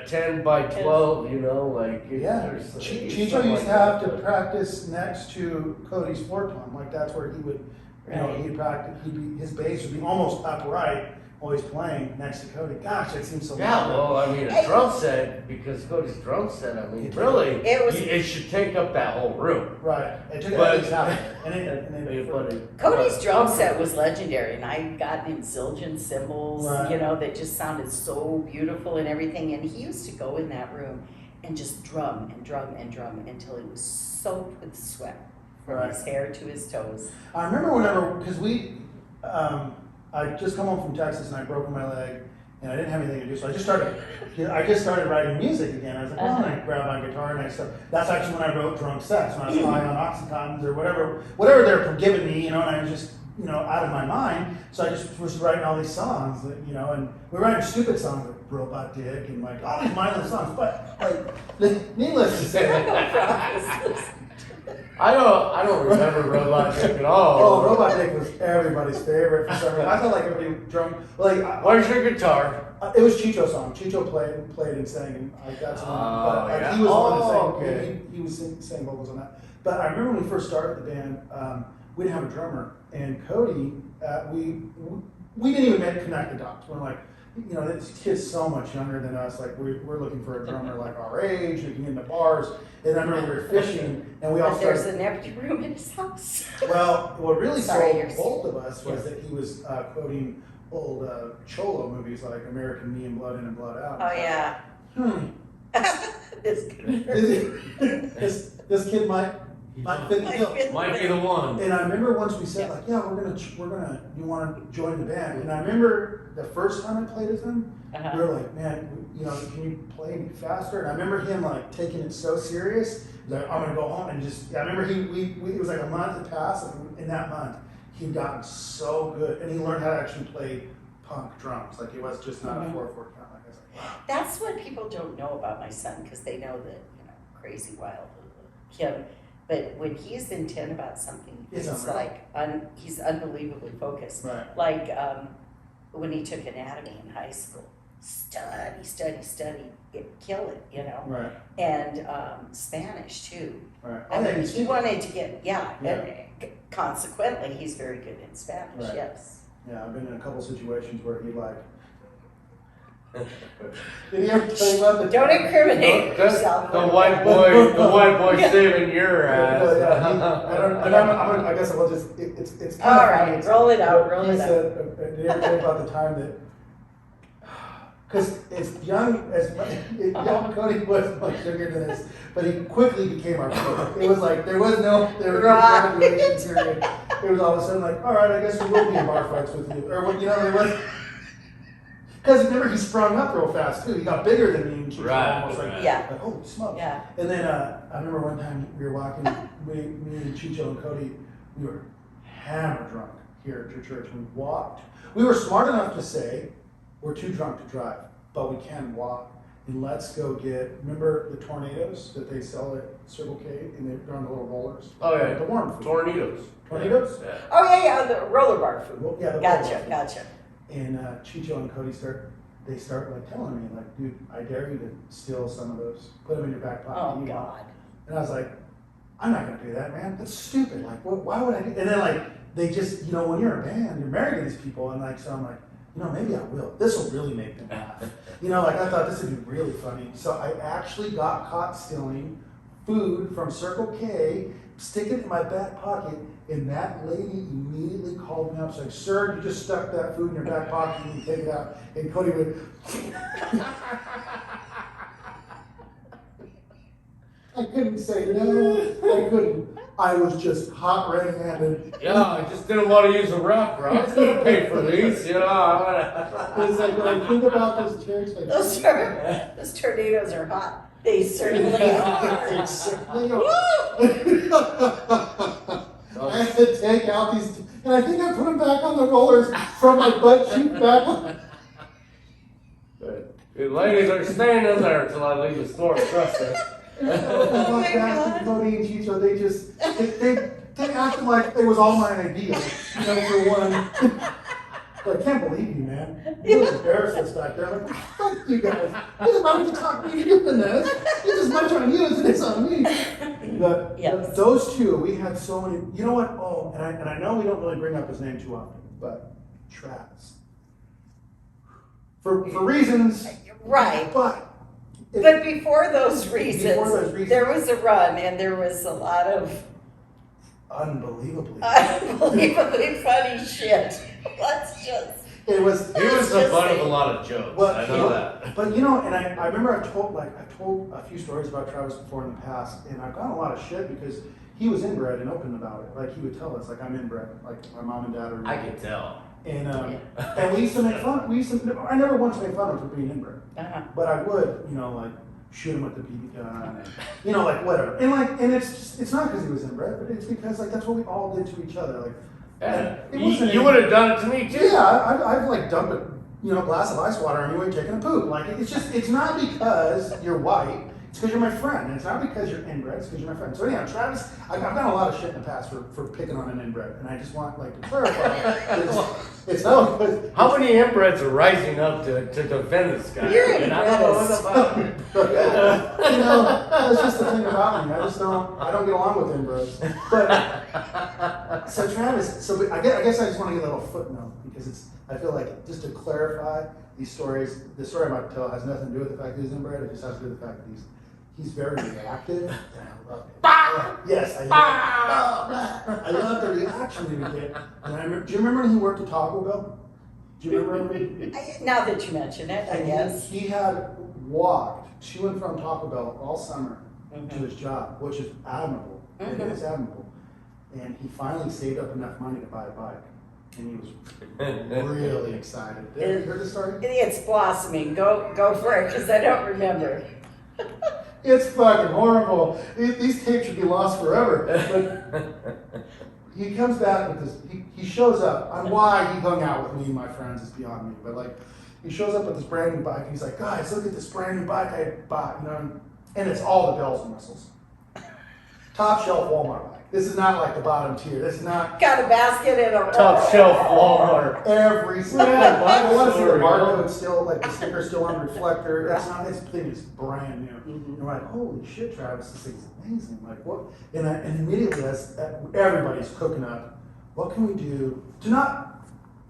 10 by 12, you know, like Yeah, there's Chicho something used to like have to that. practice next to Cody's floor tom. Like that's where he would, you know, Right. he'd practice. His bass would be almost upright while he's playing next to Cody. Gosh, that seems so. Yeah, loud. well, I mean, a drum set, because Cody's drum set, I mean, It- really, it was- it should take up that whole room. Right. It took But- at least half. And then But it- Cody's drum set was legendary, and I got Zildjian cymbals, Right. you know, that just sounded so beautiful and everything. And he used to go in that room and just drum and drum and drum until he was soaked with sweat from Right. his hair to his toes. I remember whenever, because I just come home from Texas and I broke my leg and I didn't have anything to do, so I just started writing music again. I was like, well, I'm gonna grab my guitar and I started. That's actually when I wrote Drunk Sex, when I was high on Oxycontins or whatever they're giving me, you know, and I was just, you know, out of my mind. So I just was writing all these songs, you know, and we were writing stupid songs like Robot Dick and like all these mindless songs, but like, needless to say, I don't remember Robot Dick at all. oh, Robot Dick was everybody's favorite for some reason. I felt like everybody drunk, Where's your guitar? It was Chicho's song. Chicho played and sang, and I got some. Oh, but yeah. he was the one Oh, that sang. okay. He was sang vocals on that. But I remember when we first started the band, we didn't have a drummer, and Cody, we didn't even connect the dots. We're like, you know, this kid's so much younger than us. Like we're looking for a drummer like our age who can get in the bars. And I remember we were fishing, and we all But there's started. an empty room in his house. Well, what really Sorry, sold both of us was Yes. that he was quoting old Cholo movies like American Me and Blood In and Blood Out. Oh, yeah. This this kid might fit the bill. Might be the one. And I remember once we said like, yeah, you want to join the band? And I remember the first time I played with him, we were like, man, you know, can you play me faster? And I remember him like taking it so serious. He's like, I'm gonna go home and just. I remember it was like a month had passed, and in that month he'd gotten so good, and he learned how to actually play punk drums. Like it was just not a 4/4 count. Like I was like, wow. That's what people don't know about my son, because they know that, you know, crazy wild Kim. But when he's intent about something, It's it's unreal. like, he's unbelievably focused. Right. Like, when he took anatomy in high school, study, kill it, you know? Right. And Spanish too. Right. I Oh, yeah, mean, he's he wanted to get, Yeah. and consequently, he's very good in Spanish, Right. yes. Yeah, I've been in a couple situations where he like. Did he ever tell you about the? Don't incriminate That's yourself. the white boy saving your Yeah, ass. I don't. And I guess I will just. It's kind All of right, funny. roll it out, roll He it out. said, did you ever tell you about the time that? Because as young Cody was much younger than us, but he quickly became our friend. It was like there was no Right. graduation period. It was all of a sudden like, all right, I guess we will be in bar fights with you, or what, you know, there was. Because remember, he sprung up real fast too. He got bigger than me, and she was Right, almost like, right. Yeah. like, holy smokes. Yeah. And then I remember one time we were walking, me and Chicho and Cody, we were hammer drunk here at your church. We walked. We were smart enough to say, we're too drunk to drive, but we can walk. And let's go get, remember the tornadoes that they sell at Circle K, and they're on the little rollers? Oh, yeah. The warm food. Tornadoes. Tornadoes? Yeah. Oh, yeah, the roller bar food. Well, yeah, the Gotcha, roller food. gotcha. And Chicho and Cody start like telling me, like, dude, I dare you to steal some of those, put them in your back pocket. Oh, you know. God. And I was like, I'm not gonna do that, man. That's stupid. Like, why would I do? And then like, they just, you know, when you're a band, you're married to these people, and like, so I'm like, you know, maybe I will. This will really make them laugh. You know, like I thought this would be really funny. So I actually got caught stealing food from Circle K, stick it in my back pocket, and that lady immediately called me up. She's like, sir, you just stuck that food in your back pocket, you can take it out. And Cody would, I couldn't say no, I couldn't. I was just hot red-handed. Yeah, I just didn't want to use a rough, bro. I was gonna pay for these, you know. It's like, when I think about this church, like, Those tornadoes are hot. They certainly are. They certainly are. I had to take out these, and I think I put them back on the rollers from my butt cheek back on. The ladies are staying in there until I leave the store, trust me. Oh my God. Cody and Chicho, they acted like it was all my idea, you know, for one. But I can't believe you, man. You look embarrassed us back there. I'm like, fuck you guys. Why would you talk me into doing this? It's as much on you as it is on me. But Yes. those two, we had so many. You know what? Oh, and I know we don't really bring up his name too often, but Travis. For reasons. Right. But Before those reasons, there was a run and there was a lot of unbelievably. unbelievably funny shit. Let's just. It was. He was the Just butt of say- a lot of jokes. Well, I know that. But you know, and I remember I've told a few stories about Travis before in the past, and I've gotten a lot of shit because he was inbred and open about it. Like he would tell us, like I'm inbred, like my mom and dad are. I could tell. And we used to make fun. I never once made fun of him for being inbred, but I would, you know, like shoot him with the BB gun, and, you know, like whatever. And it's not because he was inbred, but it's because like that's what we all did to each other. Like, Yeah. it wasn't You would have done it to me too. yeah, I've like dumped a glass of ice water on you and taken a poop. Like it's not because you're white. It's because you're my friend. And it's not because you're inbred. It's because you're my friend. So anyhow, Travis, I've done a lot of shit in the past for picking on an inbred, and I just want like to clarify. it's not because How many inbreds are rising up to defend this guy? You're And I don't know what about. you know, that's just the thing about me. I don't get along with inbreds. But so Travis, I guess I just want to get a little footnote because I feel like just to clarify these stories, the story I'm about to tell has nothing to do with the fact that he's inbred. It just has to do with the fact that he's very reactive. And I love it. Yes, I love the reaction that we get. And do you remember when he worked at Taco Bell? Do you remember? Now that you mention it, I guess. He had walked to and from Taco Bell all summer to his job, which is admirable. It is admirable. And he finally saved up enough money to buy a bike. And he was really excited. Have you heard the story? It's blossoming. Go for it, because I don't remember. It's fucking horrible. These tapes should be lost forever. But he comes back with this. He shows up. On why he hung out with me and my friends is beyond me. But like, he shows up with this brand new bike. And he's like, guys, look at this brand new bike I bought. You know, and it's all the bells and whistles. top shelf Walmart bike. This is not like the bottom tier. This is not Got a basket and a. Top shelf Walmart. every single. Yeah, I want to see the story, barcode still, like the sticker's still on the reflector. It's not. This thing is brand new. Mhm. And we're like, holy shit, Travis, this thing's amazing. Like what? And immediately, everybody's cooking up. What can we do to not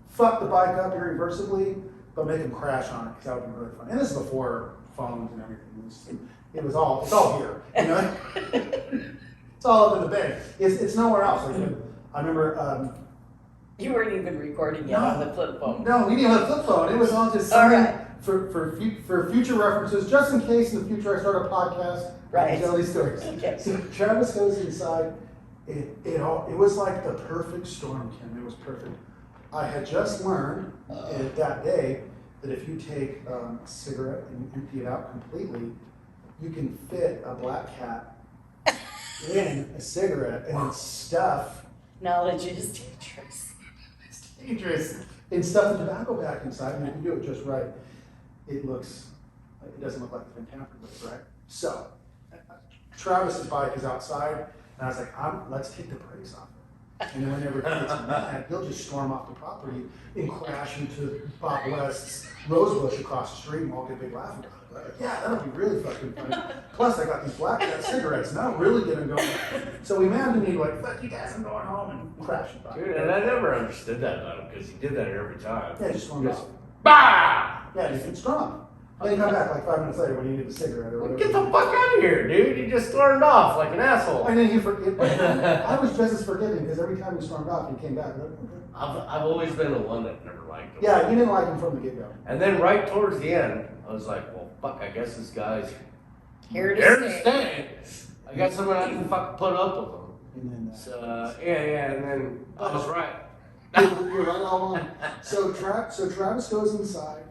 fuck the bike up irreversibly, but make him crash on it? Because that would be really fun. And this is before phones and everything. It's all here. You know, it's all up in the bay. It's nowhere else. Like I remember. You weren't even recording yet on the flip phone. No, we didn't have a flip phone. It was all just All something right. for future references, just in case in the future I start a podcast. I can tell these stories. Okay. So Travis goes inside. It was like the perfect storm, Kim. It was perfect. I had just learned that day that if you take a cigarette and you empty it out completely, you can fit a black cat in a cigarette and then stuff. Knowledge is dangerous. It's dangerous. And stuff the tobacco back inside, and if you do it just right, it doesn't look like it's been tampered with, right? So, Travis's bike is outside, and I was like, let's take the brakes off. And then whenever he gets mad, he'll just storm off the property and crash into Bob West's rosebush across the street, and we'll get a big laugh about it. Like, yeah, that'll be really fucking funny. Plus, I got these black cat cigarettes, and that'll really get him going. So we mad at me like, fuck you guys, I'm going home, and crash it. Dude, and I never understood that about him because he did that every time. Yeah, just stormed off. Bah! Yeah, it's strong. Then come back like 5 minutes later when you need a cigarette or whatever. Get the fuck out of here, dude. You just stormed off like an asshole. And then he forget. I was just as forgiving because every time he stormed off, he came back. Like, okay. I've always been the one that never liked him. Yeah, you didn't like him from the get-go. And then right towards the end, I was like, well, fuck, I guess this guy's Here here to to stay. stay. I got someone I can fucking put up with him. And then, So, yeah, and then I was right. you're right all along. So Travis goes inside,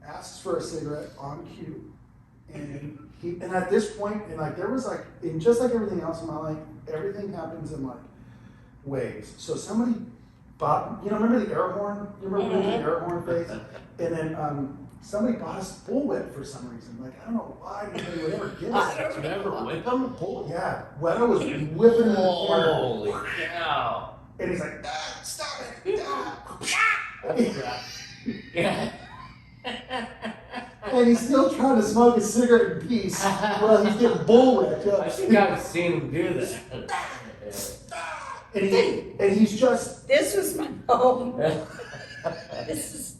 asks for a cigarette on cue, and at this point, and like there was like, and just like everything else in my life, everything happens in like waves. So somebody bought, remember the air horn? You remember the air horn phase? And then somebody bought us bullwhip for some reason. Like I don't know why anybody would ever give us that. You never whip him? Yeah, Weather was whipping in the corner. Holy cow. And he's like, stop it! That's right. Yeah. And he's still trying to smoke a cigarette in peace while he's getting bullwhipped. I think I've seen him do that. And he's just This was my home. This is.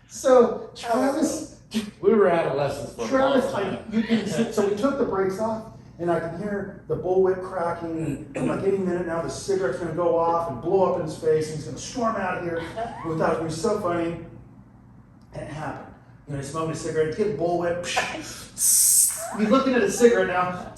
so Travis. We were adolescents for a long Travis, time. so we took the brakes off, and I can hear the bullwhip cracking. And I'm like, any minute now, the cigarette's gonna go off and blow up in his face, and he's gonna storm out of here. We thought it was so funny, and it happened. He's smoking a cigarette, get bullwhip. He's looking at a cigarette now.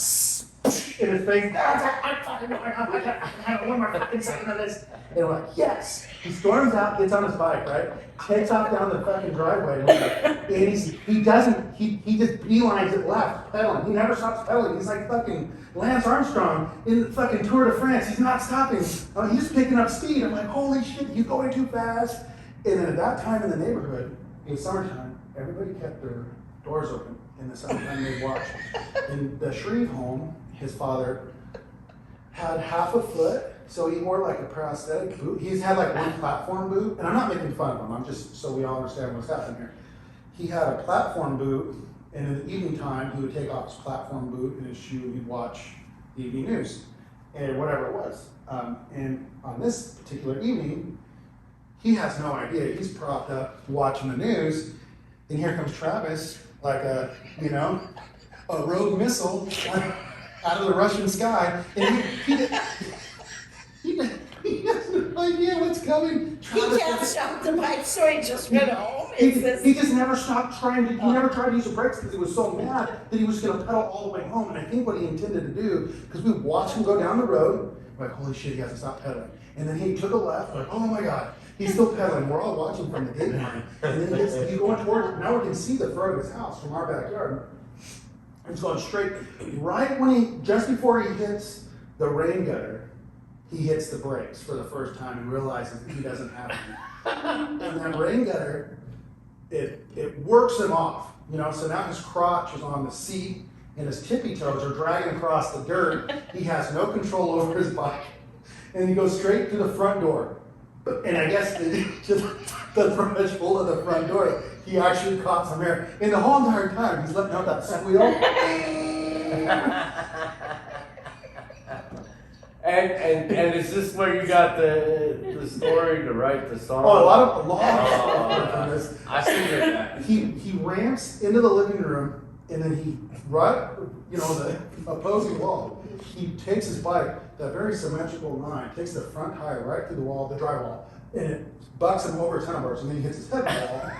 In his face. I want my fucking second of this. And we're like, yes. He storms out, gets on his bike, right? Takes off down the fucking driveway. And he just beelines it left, pedaling. He never stops pedaling. He's like fucking Lance Armstrong in the fucking Tour de France. He's not stopping. He's just picking up speed. I'm like, holy shit, he's going too fast. And then at that time in the neighborhood, it was summertime, everybody kept their doors open in the summertime they'd watch. In the Shreve home, his father had half a foot, so he wore like a prosthetic boot. He's had like one platform boot, and I'm not making fun of him, I'm just so we all understand what's happening here. He had a platform boot, and in the evening time, he would take off his platform boot and his shoe, and he'd watch the evening news, and whatever it was. And on this particular evening, he has no idea. He's propped up watching the news, and here comes Travis, like a rogue missile out of the Russian sky, and he has no idea what's coming. He can't stop the bike, so he just went home. He just never stopped trying to. He never tried to use the brakes because he was so mad that he was going to pedal all the way home. And I think what he intended to do, because we watched him go down the road, we're like, holy shit, he hasn't stopped pedaling. And then he took a left, like, oh my god, he's still pedaling. We're all watching from the gate line, and then he's going towards. Now we can see the front of his house from our backyard. He's going straight. Right when just before he hits the rain gutter, he hits the brakes for the first time and realizes that he doesn't have them. And that rain gutter, it works him off, So now his crotch is on the seat, and his tippy toes are dragging across the dirt. He has no control over his bike, and he goes straight to the front door. And I guess just the threshold of the front door, he actually caught some air. And the whole entire time, he's letting out that squeal. And is this where you got the story to write the song? Oh, a lot of from this. I see that. He ramps into the living room, and then he the opposing wall. He takes his bike, that very symmetrical line, takes the front tire right through the wall, the drywall, and it bucks him over 10 bars, and then he hits his head on the wall.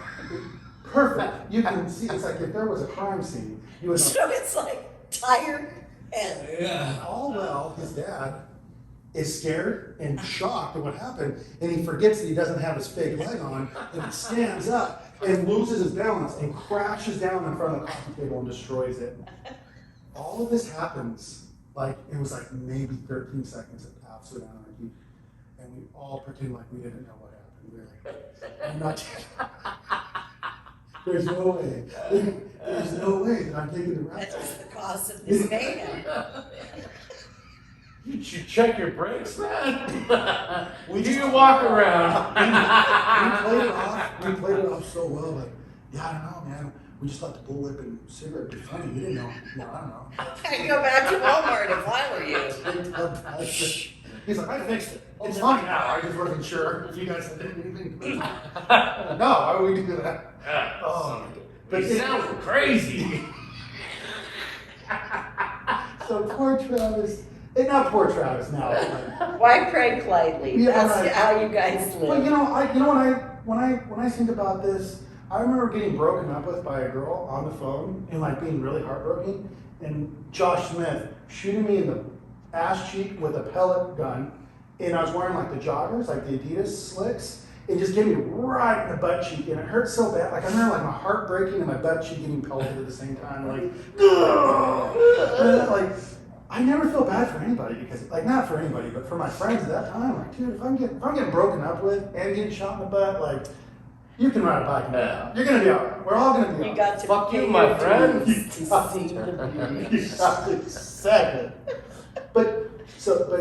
Perfect. You can see it's like if there was a crime scene, you would know. So it's like tire and All well, his dad is scared and shocked at what happened, and he forgets that he doesn't have his fake leg on, and he stands up and loses his balance and crashes down in front of the coffee table and destroys it. All of this happens it was like maybe 13 seconds of absolute anarchy, and we all pretend like we didn't know what happened. We were like, I'm not. There's no way. There's no way that I'm taking the rest. that was the cause of this mayhem. You should check your brakes, man. Do you walk around? We played it off so well, but yeah, I don't know, man. We just thought the bullwhip and cigarette would be funny. We didn't know. No, I don't know. I'd go back to Walmart if I were you. He's like, I fixed it. It's fine now. I just wasn't sure if you guys had anything to do. No, why would we do that? Oh, But it sounds crazy. So poor Travis. Not poor Travis now. Why prank lightly? Yeah, That's right. how you guys live. But when I think about this, I remember getting broken up with by a girl on the phone and being really heartbroken, and Josh Smith shooting me in the ass cheek with a pellet gun, and I was wearing the joggers, the Adidas slicks, and just gave me right in the butt cheek, and it hurt so bad. I remember my heart breaking and my butt cheek getting pelted at the same time. I never feel bad for anybody because, not for anybody, but for my friends at that time, dude, if I'm getting broken up with and getting shot in the butt, you can ride a bike. Yeah. You're gonna be alright. We're all gonna be You alright. got to Fuck you, pay my your friend. dues to see the beauty. Exactly. But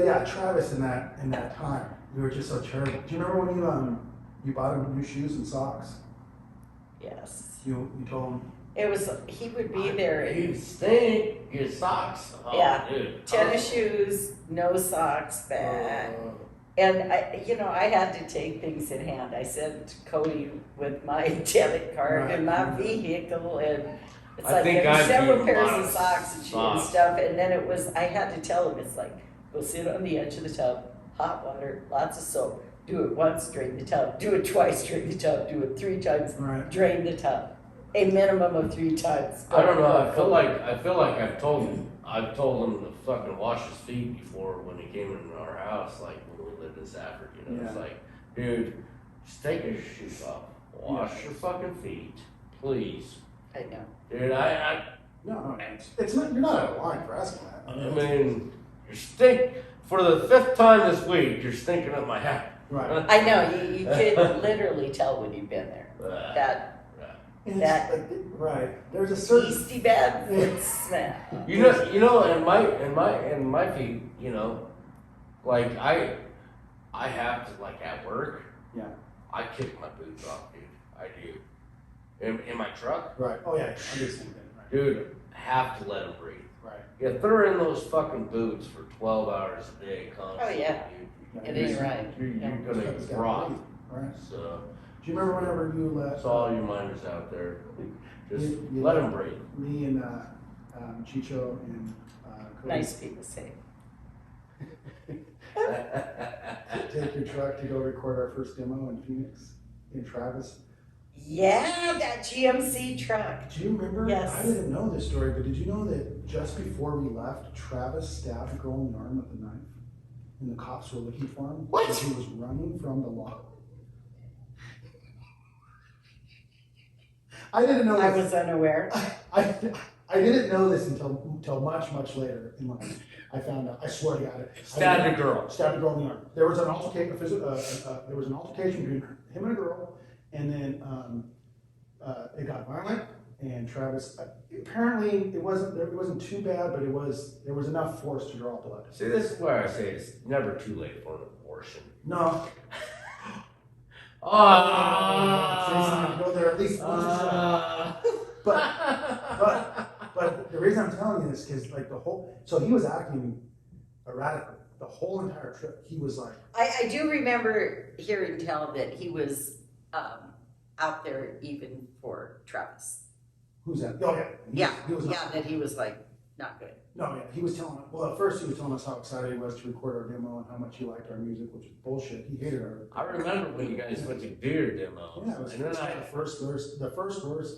yeah, Travis in that time, we were just so terrible. Do you remember when you bought him new shoes and socks? Yes. You told him. It was, he would be there You in stink. Your socks. Oh, Yeah. Dude. tennis shoes, no socks, bad. And I had to take things in hand. I sent Cody with my debit card and my vehicle, and it's I think there were I'd several do a pairs lot of of socks and shoes and socks. stuff. And then I had to tell him, it's go sit on the edge of the tub, hot water, lots of soap. Do it once, drain the tub. Do it twice, drain the tub. Do it 3 times, Right. drain the tub. A minimum of 3 times. I don't know. I feel like I've told him to fucking wash his feet before when he came into our house, when we lived in Safford. Yeah. It's dude, just take your shoes off, wash your fucking feet, please, I know. dude. No, it's not. You're not out of line for asking that. I mean, for the 5th time this week. You're stinking up my house. Right. I know, you can literally tell when you've been there. That And That- right. There's a certain. yeasty bad foot smell. You know, in my feet, I have to at work. Yeah. I kick my boots off, dude. I do. In my truck, Right. Oh yeah. I do the same thing. Right. dude, have to let them breathe. Right. Yeah, throw in those fucking boots for 12 hours a day constantly. Oh, yeah. Yeah, It ain't right. You're Yeah. gonna It's gotta rot. breathe, Right. So, Do you remember whenever you let that's all you minders out there. Just You let them breathe. me and Chicho and Cody Nice people say. take your truck to go record our first demo in Phoenix, in Travis? Yeah, that GMC truck. Do you remember? Yes. I didn't know this story, but did you know that just before we left, Travis stabbed a girl in the arm with a knife? And the cops were looking for him. What? Because he was running from the law. I didn't know I this. was unaware. I didn't know this until much later in life. I found out. I swear to God. Stabbed a girl. Stabbed a girl in the arm. There was an altercation. There was an altercation between him and a girl, and then it got violent. and Travis, apparently it wasn't too bad, but there was enough force to draw blood. See, this is why I say it's never too late for an abortion. No. Oh, Go there at least once or so. But the reason I'm telling you this is like so he was acting erratically the whole entire trip. He was like, I do remember hearing tell that he was out there even for Travis. who's that? Oh yeah. He was not, that he was like not good. No, yeah, he was telling us. Well, at first he was telling us how excited he was to record our demo and how much he liked our music, which is bullshit. He hated our. I remember when you guys went to do your demo. Yeah, it was and then the first verse,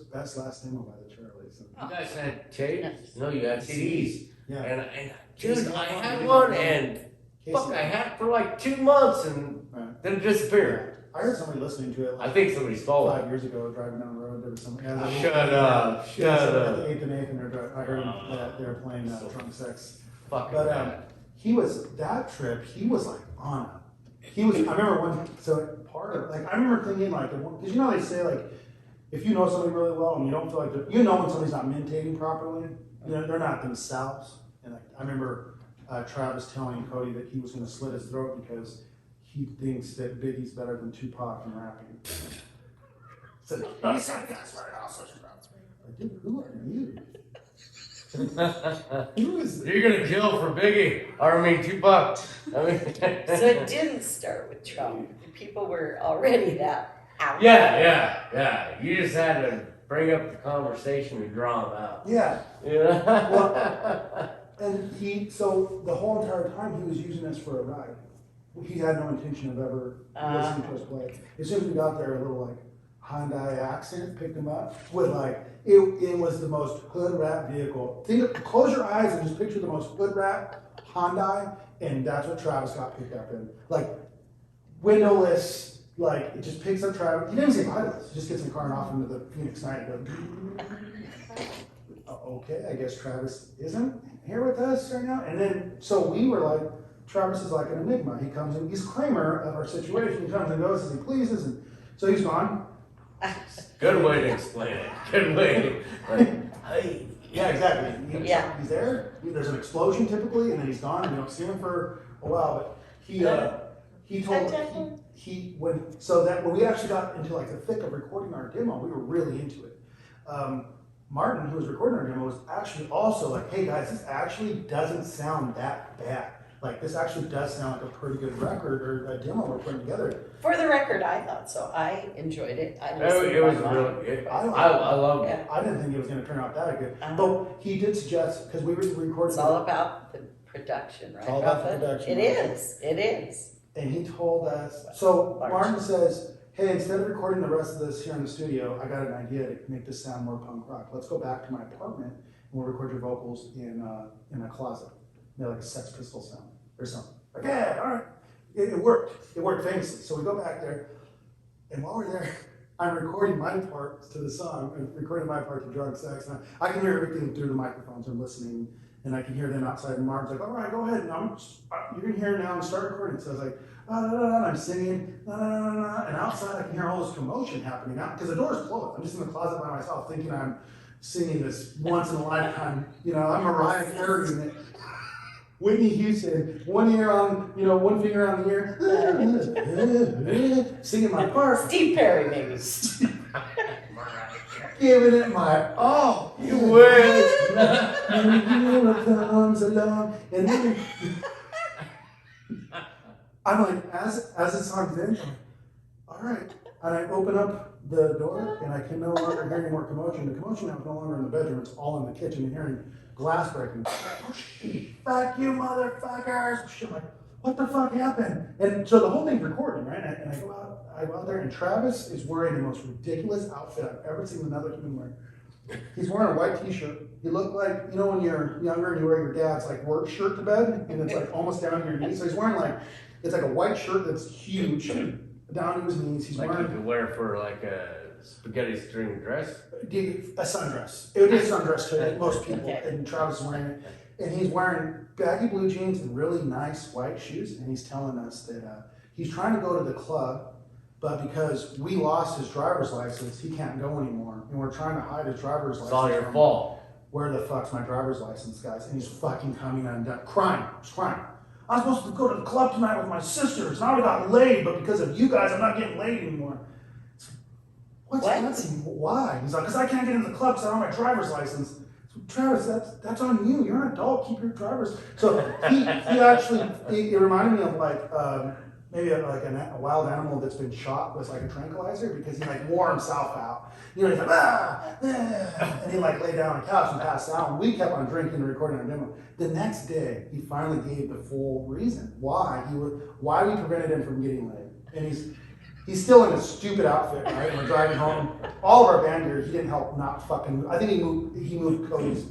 best last demo by the Charlies. You guys had tapes? No, you had CDs. Yeah. And dude, I had one, and fuck, I had it for like 2 months, and then it disappeared. I heard somebody listening to it. Like I think somebody stole it. 5 years ago, driving down the road. There was some. Shut up! Shut up! 8th and 8th, and I heard that they were playing Drunk Sex. Fucking But he was that trip. He was like on a. He was. I remember when. So part of like I remember thinking like because you know they say like if you know somebody really well and you don't feel like you know when somebody's not mentating properly, you know they're not themselves. And like, I remember Travis telling Cody that he was going to slit his throat because he thinks that Biggie's better than Tupac in rapping. So he said that's right. Dude, who are you? Who is You're gonna kill for Biggie. I mean Tupac. I mean. So it didn't start with Trump. People were already that out. Yeah. You just had to bring up the conversation and draw them out. Yeah. Yeah. Well, and so the whole entire time he was using us for a ride. He had no intention of ever listening to us play. As soon as we got there, a little like Hyundai accent picked him up with like it was the most hood rat vehicle. Close your eyes and just picture the most hood rat Hyundai, and that's what Travis got picked up in. Like windowless, like it just picks up Travis. He didn't even say bye to us. He just gets in the car and off into the Phoenix night. And goes, okay, I guess Travis isn't here with us right now. And then so we were like, Travis is like an enigma. He comes in, he's Kramer of our situation. He comes and goes as he pleases, and so he's gone. Good way to explain it. Good way. Like, hey. Yeah, exactly. Yeah. He's there. There's an explosion typically, and then he's gone. We don't see him for a while, but he told when we actually got into like the thick of recording our demo, we were really into it. Martin, who was recording our demo, was actually also like, "Hey guys, this actually doesn't sound that bad. Like this actually does sound like a pretty good record or a demo we're putting together." For the record, I thought so. I enjoyed it. I It was really. I loved it. I didn't think it was going to turn out that good. But he did suggest because we were recording. It's all about the production, right? It's all about the production. It is. It is. And he told us. So Martin says, "Hey, instead of recording the rest of this here in the studio, I got an idea to make this sound more punk rock. Let's go back to my apartment and we'll record your vocals in a closet, like a Sex Pistol sound or something." Like, yeah, all right. It worked. It worked famously. So we go back there, and while we're there, I'm recording my part to the song, and recording my part to Drunk Sex, and I can hear everything through the microphones. I'm listening, and I can hear them outside. And Mark's like, "All right, go ahead. And you can hear it now and start recording." So I was like, and I'm singing, and outside I can hear all this commotion happening now because the door's closed. I'm just in the closet by myself, thinking I'm singing this once in a lifetime. I'm Mariah Carey in it. Whitney Houston, one finger on the ear, singing my part. Steve Perry, maybe. Giving it my all. You wish. And comes along, and then I'm like, as the song's in, all right, and I open up the door, and I can no longer hear any more commotion. The commotion now is no longer in the bedroom; it's all in the kitchen. And hearing glass breaking. Fuck you, motherfuckers! Shit, like, what the fuck happened? And so the whole thing's recording, right? And I go out there, and Travis is wearing the most ridiculous outfit I've ever seen another human wear. He's wearing a white t-shirt. He looked like, when you're younger and you wear your dad's like work shirt to bed, and it's like almost down to your knees. So he's wearing it's like a white shirt that's huge down to his knees. He's like wearing. You could wear for like a spaghetti string dress. A sundress. It would be a sundress to most people, and Travis is wearing it. And he's wearing baggy blue jeans and really nice white shoes, and he's telling us that he's trying to go to the club, but because we lost his driver's license, he can't go anymore, and we're trying to hide his driver's license. It's all your from him. fault. Where the fuck's my driver's license, guys? And he's fucking coming undone, crying, just crying. I'm supposed to go to the club tonight with my sisters, and I already got laid, but because of you guys, I'm not getting laid anymore. What? Why? He's like, because I can't get into the club because I don't have my driver's license. So, Travis, that's on you. You're an adult. Keep your driver's. So he actually, it reminded me of like maybe like a wild animal that's been shot with like a tranquilizer, because he like wore himself out. You know, he's like, and he like lay down on the couch and passed out. And we kept on drinking and recording our demo. The next day, he finally gave the full reason why we prevented him from getting laid. And he's still in a stupid outfit, right? And we're driving home. All of our band gear, he didn't help not fucking. I think he moved Cody's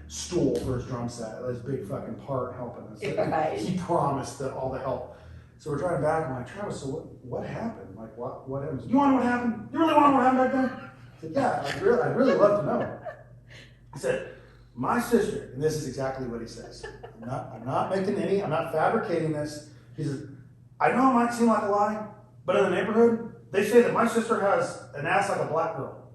stool for his drum set. This big fucking part helping us. Right. He promised that all the help. So we're driving back. I'm like, Travis, so what happened? Like, what happened? You want to know what happened? You really want to know what happened back then? I said, yeah, I'd really love to know. He said, my sister, and this is exactly what he says. I'm not fabricating this. He says, I know it might seem like a lie, but in the neighborhood, they say that my sister has an ass like a black girl.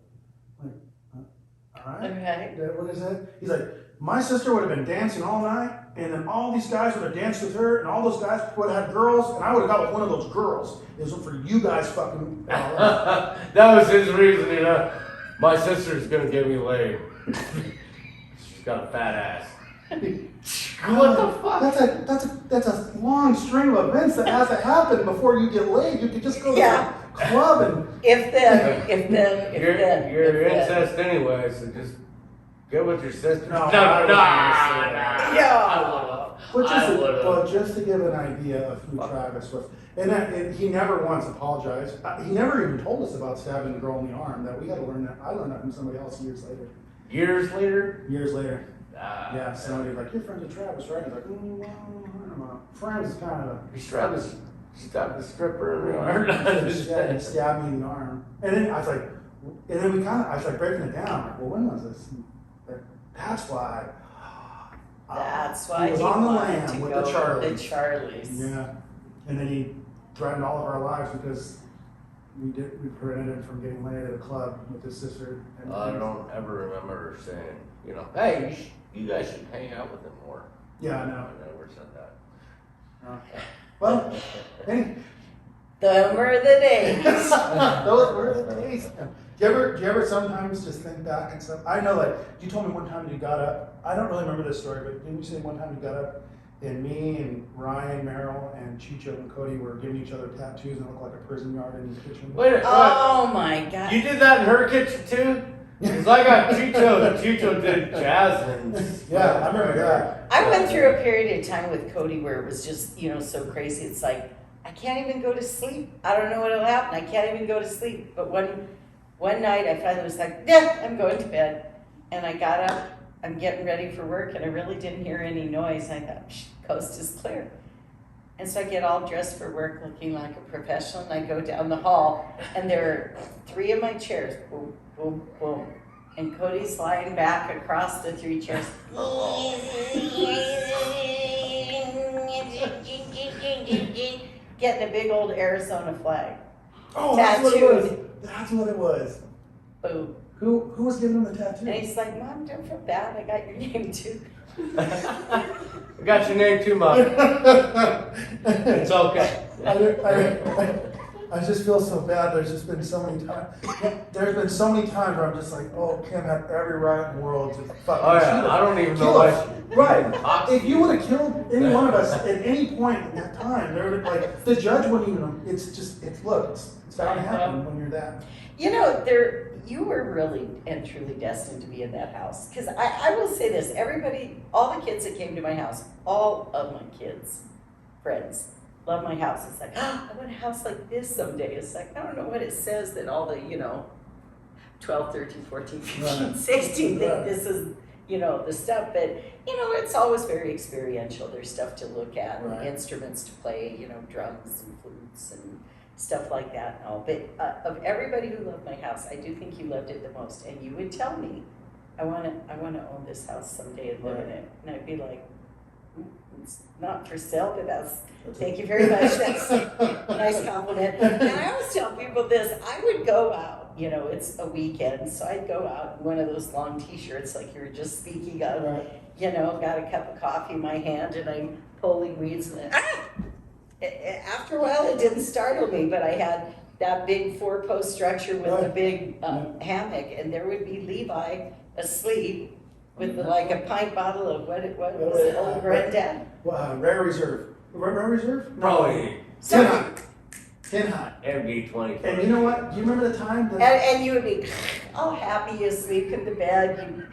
I'm like, all right. Okay. What is that? He's like, my sister would have been dancing all night, and then all these guys would have danced with her, and all those guys would have had girls, and I would have got with one of those girls. It was for you guys fucking. That was his reason, you know. My sister's gonna get me laid. She's got a fat ass. What the fuck? That's a long string of events that has to happen before you get laid. You could just go to the club and. If then. You're incest anyway, so just get with your sister. No, But just to give an idea of who Travis was, and he never once apologized. He never even told us about stabbing the girl in the arm. That we had to learn that. I learned that from somebody else years later. Years later? Years later. Yeah, somebody like, you're friends with Travis, right? He's like, well, I don't know. Friends is kind of. He stabbed the stripper in the arm. Yeah, he stabbed me in the arm. And then I was like, I was like breaking it down. Like, well, when was this? That's why. That's why he was on the lam with the Charlies. The Yeah, and then he threatened all of our lives because we prevented him from getting laid at a club with his sister. I don't ever remember her saying, you know, hey, you guys should hang out with him more. Yeah, I know. I never said that. Well, hey. Those were the days. Those were the days. Do you ever sometimes just think back and stuff? I know, like, you told me one time you got up. I don't really remember this story, but didn't you say one time you got up and me and Ryan, Merrill, and Chicho and Cody were giving each other tattoos and it looked like a prison yard in the kitchen? Wait, oh my God. You did that in her kitchen too? Because I got Chicho, and Chicho did Jasmine's. Yeah, I remember that. I went through a period of time with Cody where it was just, so crazy. It's like, I can't even go to sleep. I don't know what'll happen. I can't even go to sleep. But one night I finally was like, yeah, I'm going to bed. And I got up, I'm getting ready for work, and I really didn't hear any noise. I thought, coast is clear. And so I get all dressed for work looking like a professional, and I go down the hall, and there are 3 of my chairs, boom, boom, boom. And Cody's lying back across the 3 chairs. Getting a big old Arizona flag. Oh, tattooed. That's what it was. Boom. Who was giving him the tattoo? And he's like, Mom, don't feel bad. I got your name too. I got your name too, Mom. It's okay. I just feel so bad. There's just been so many times. There's been so many times where I'm just like, oh, Kim had every right in the world to fucking shoot us. I don't even know why. Right. If you would have killed any one of us at any point in that time, there would like the judge wouldn't even. It's bound to happen when you're that. You were really and truly destined to be in that house. Because I will say this: all the kids that came to my house, all of my kids, friends, love my house. It's like, oh, I want a house like this someday. It's like, I don't know what it says that all the 12, 13, 14, 15, 16 think this is. The stuff, but it's always very experiential. There's stuff to look at, and instruments to play, drums and flutes and stuff like that and all. But of everybody who loved my house, I do think you loved it the most. And you would tell me, I want to own this house someday and live in it. And I'd be like, It's not for sale, but thank you very much. That's a nice compliment. And I always tell people this, I would go out, it's a weekend, so I'd go out in one of those long t-shirts like you were just speaking of, got a cup of coffee in my hand and I'm pulling weeds and after a while it didn't startle me, but I had that big 4-post structure with a big hammock, and there would be Levi asleep with like a pint bottle of what was it, old granddad? Rare Reserve. Rare Reserve? Probably. Tin Hot. MD-20. And you know what? Do you remember the time that... And you would be all happy asleep in the bed.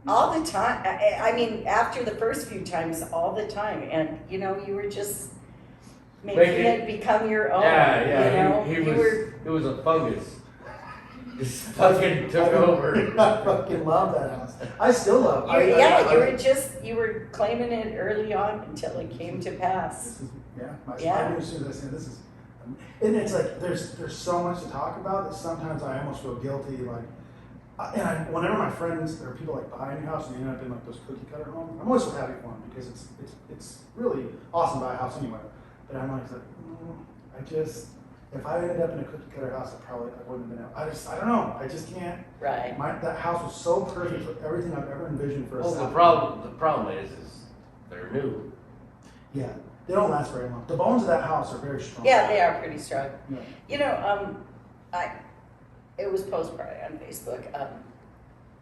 All the time. I mean, after the first few times, all the time. And, you were just making it become your own. Yeah. It was a fungus. Just fucking took over. I fucking love that house. I still love it. You were claiming it early on until it came to pass. I knew as soon as I said this is... And it's like, there's so much to talk about that sometimes I almost feel guilty, whenever my friends or people buy a new house and they end up in those cookie cutter homes, I'm always so happy for them because it's really awesome to buy a house anyway. But I'm like, if I ended up in a cookie cutter house, I wouldn't have been able. I don't know. I just can't. Right. That house was so perfect for everything I've ever envisioned for a the problem is they're new. Yeah. They don't last very long. The bones of that house are very strong. Yeah, they are pretty strong. Yeah. It was posted on Facebook.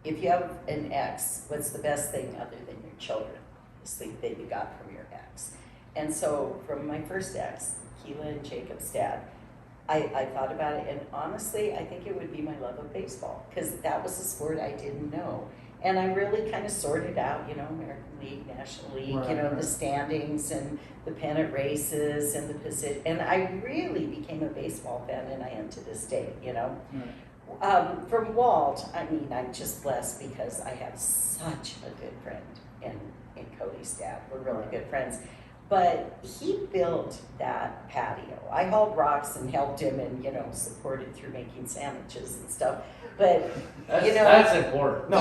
If you have an ex, what's the best thing other than your children? Obviously, that you got from your ex. And so, from my first ex, Keela and Jacob's dad, I thought about it, and honestly, I think it would be my love of baseball, because that was a sport I didn't know. And I really kind of sorted out, American League, National League, the standings and the pennant races and the position. And I really became a baseball fan, and I am to this day, From Walt, I'm just blessed because I have such a good friend in Cody's dad. We're really good friends. But he built that patio. I hauled rocks and helped him and, supported through making sandwiches and stuff. But, That's important. No.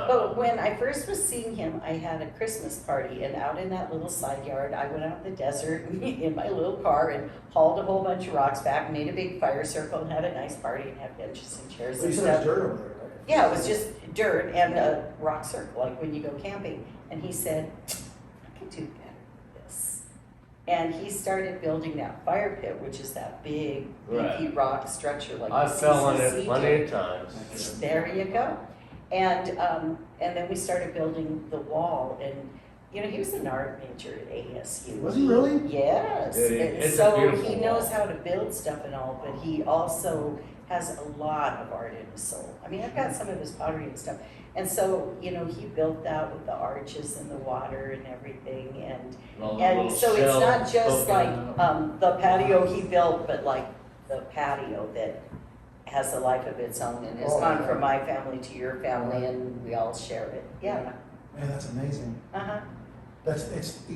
But when I first was seeing him, I had a Christmas party, and out in that little side yard, I went out in the desert in my little car and hauled a whole bunch of rocks back, made a big fire circle, and had a nice party and had benches and chairs and stuff. stuff. Dirt over there, right? Yeah, it was just dirt and a rock circle, like when you go camping. And he said, I could do better than this. And he started building that fire pit, which is that big, leafy rock structure like I fell on it CCC plenty of times. There you go. And then we started building the wall, and he was an art major at ASU. Was he really? Yes. It's so a beautiful he knows wall. how to build stuff and all, but he also has a lot of art in his soul. I've got some of his pottery and stuff. And so, he built that with the arches and the water and everything, and so it's not just like the patio he built, but like the patio that has a life of its own and has gone from my family to your family, and we all share it. Yeah. Man, that's amazing. Uh-huh.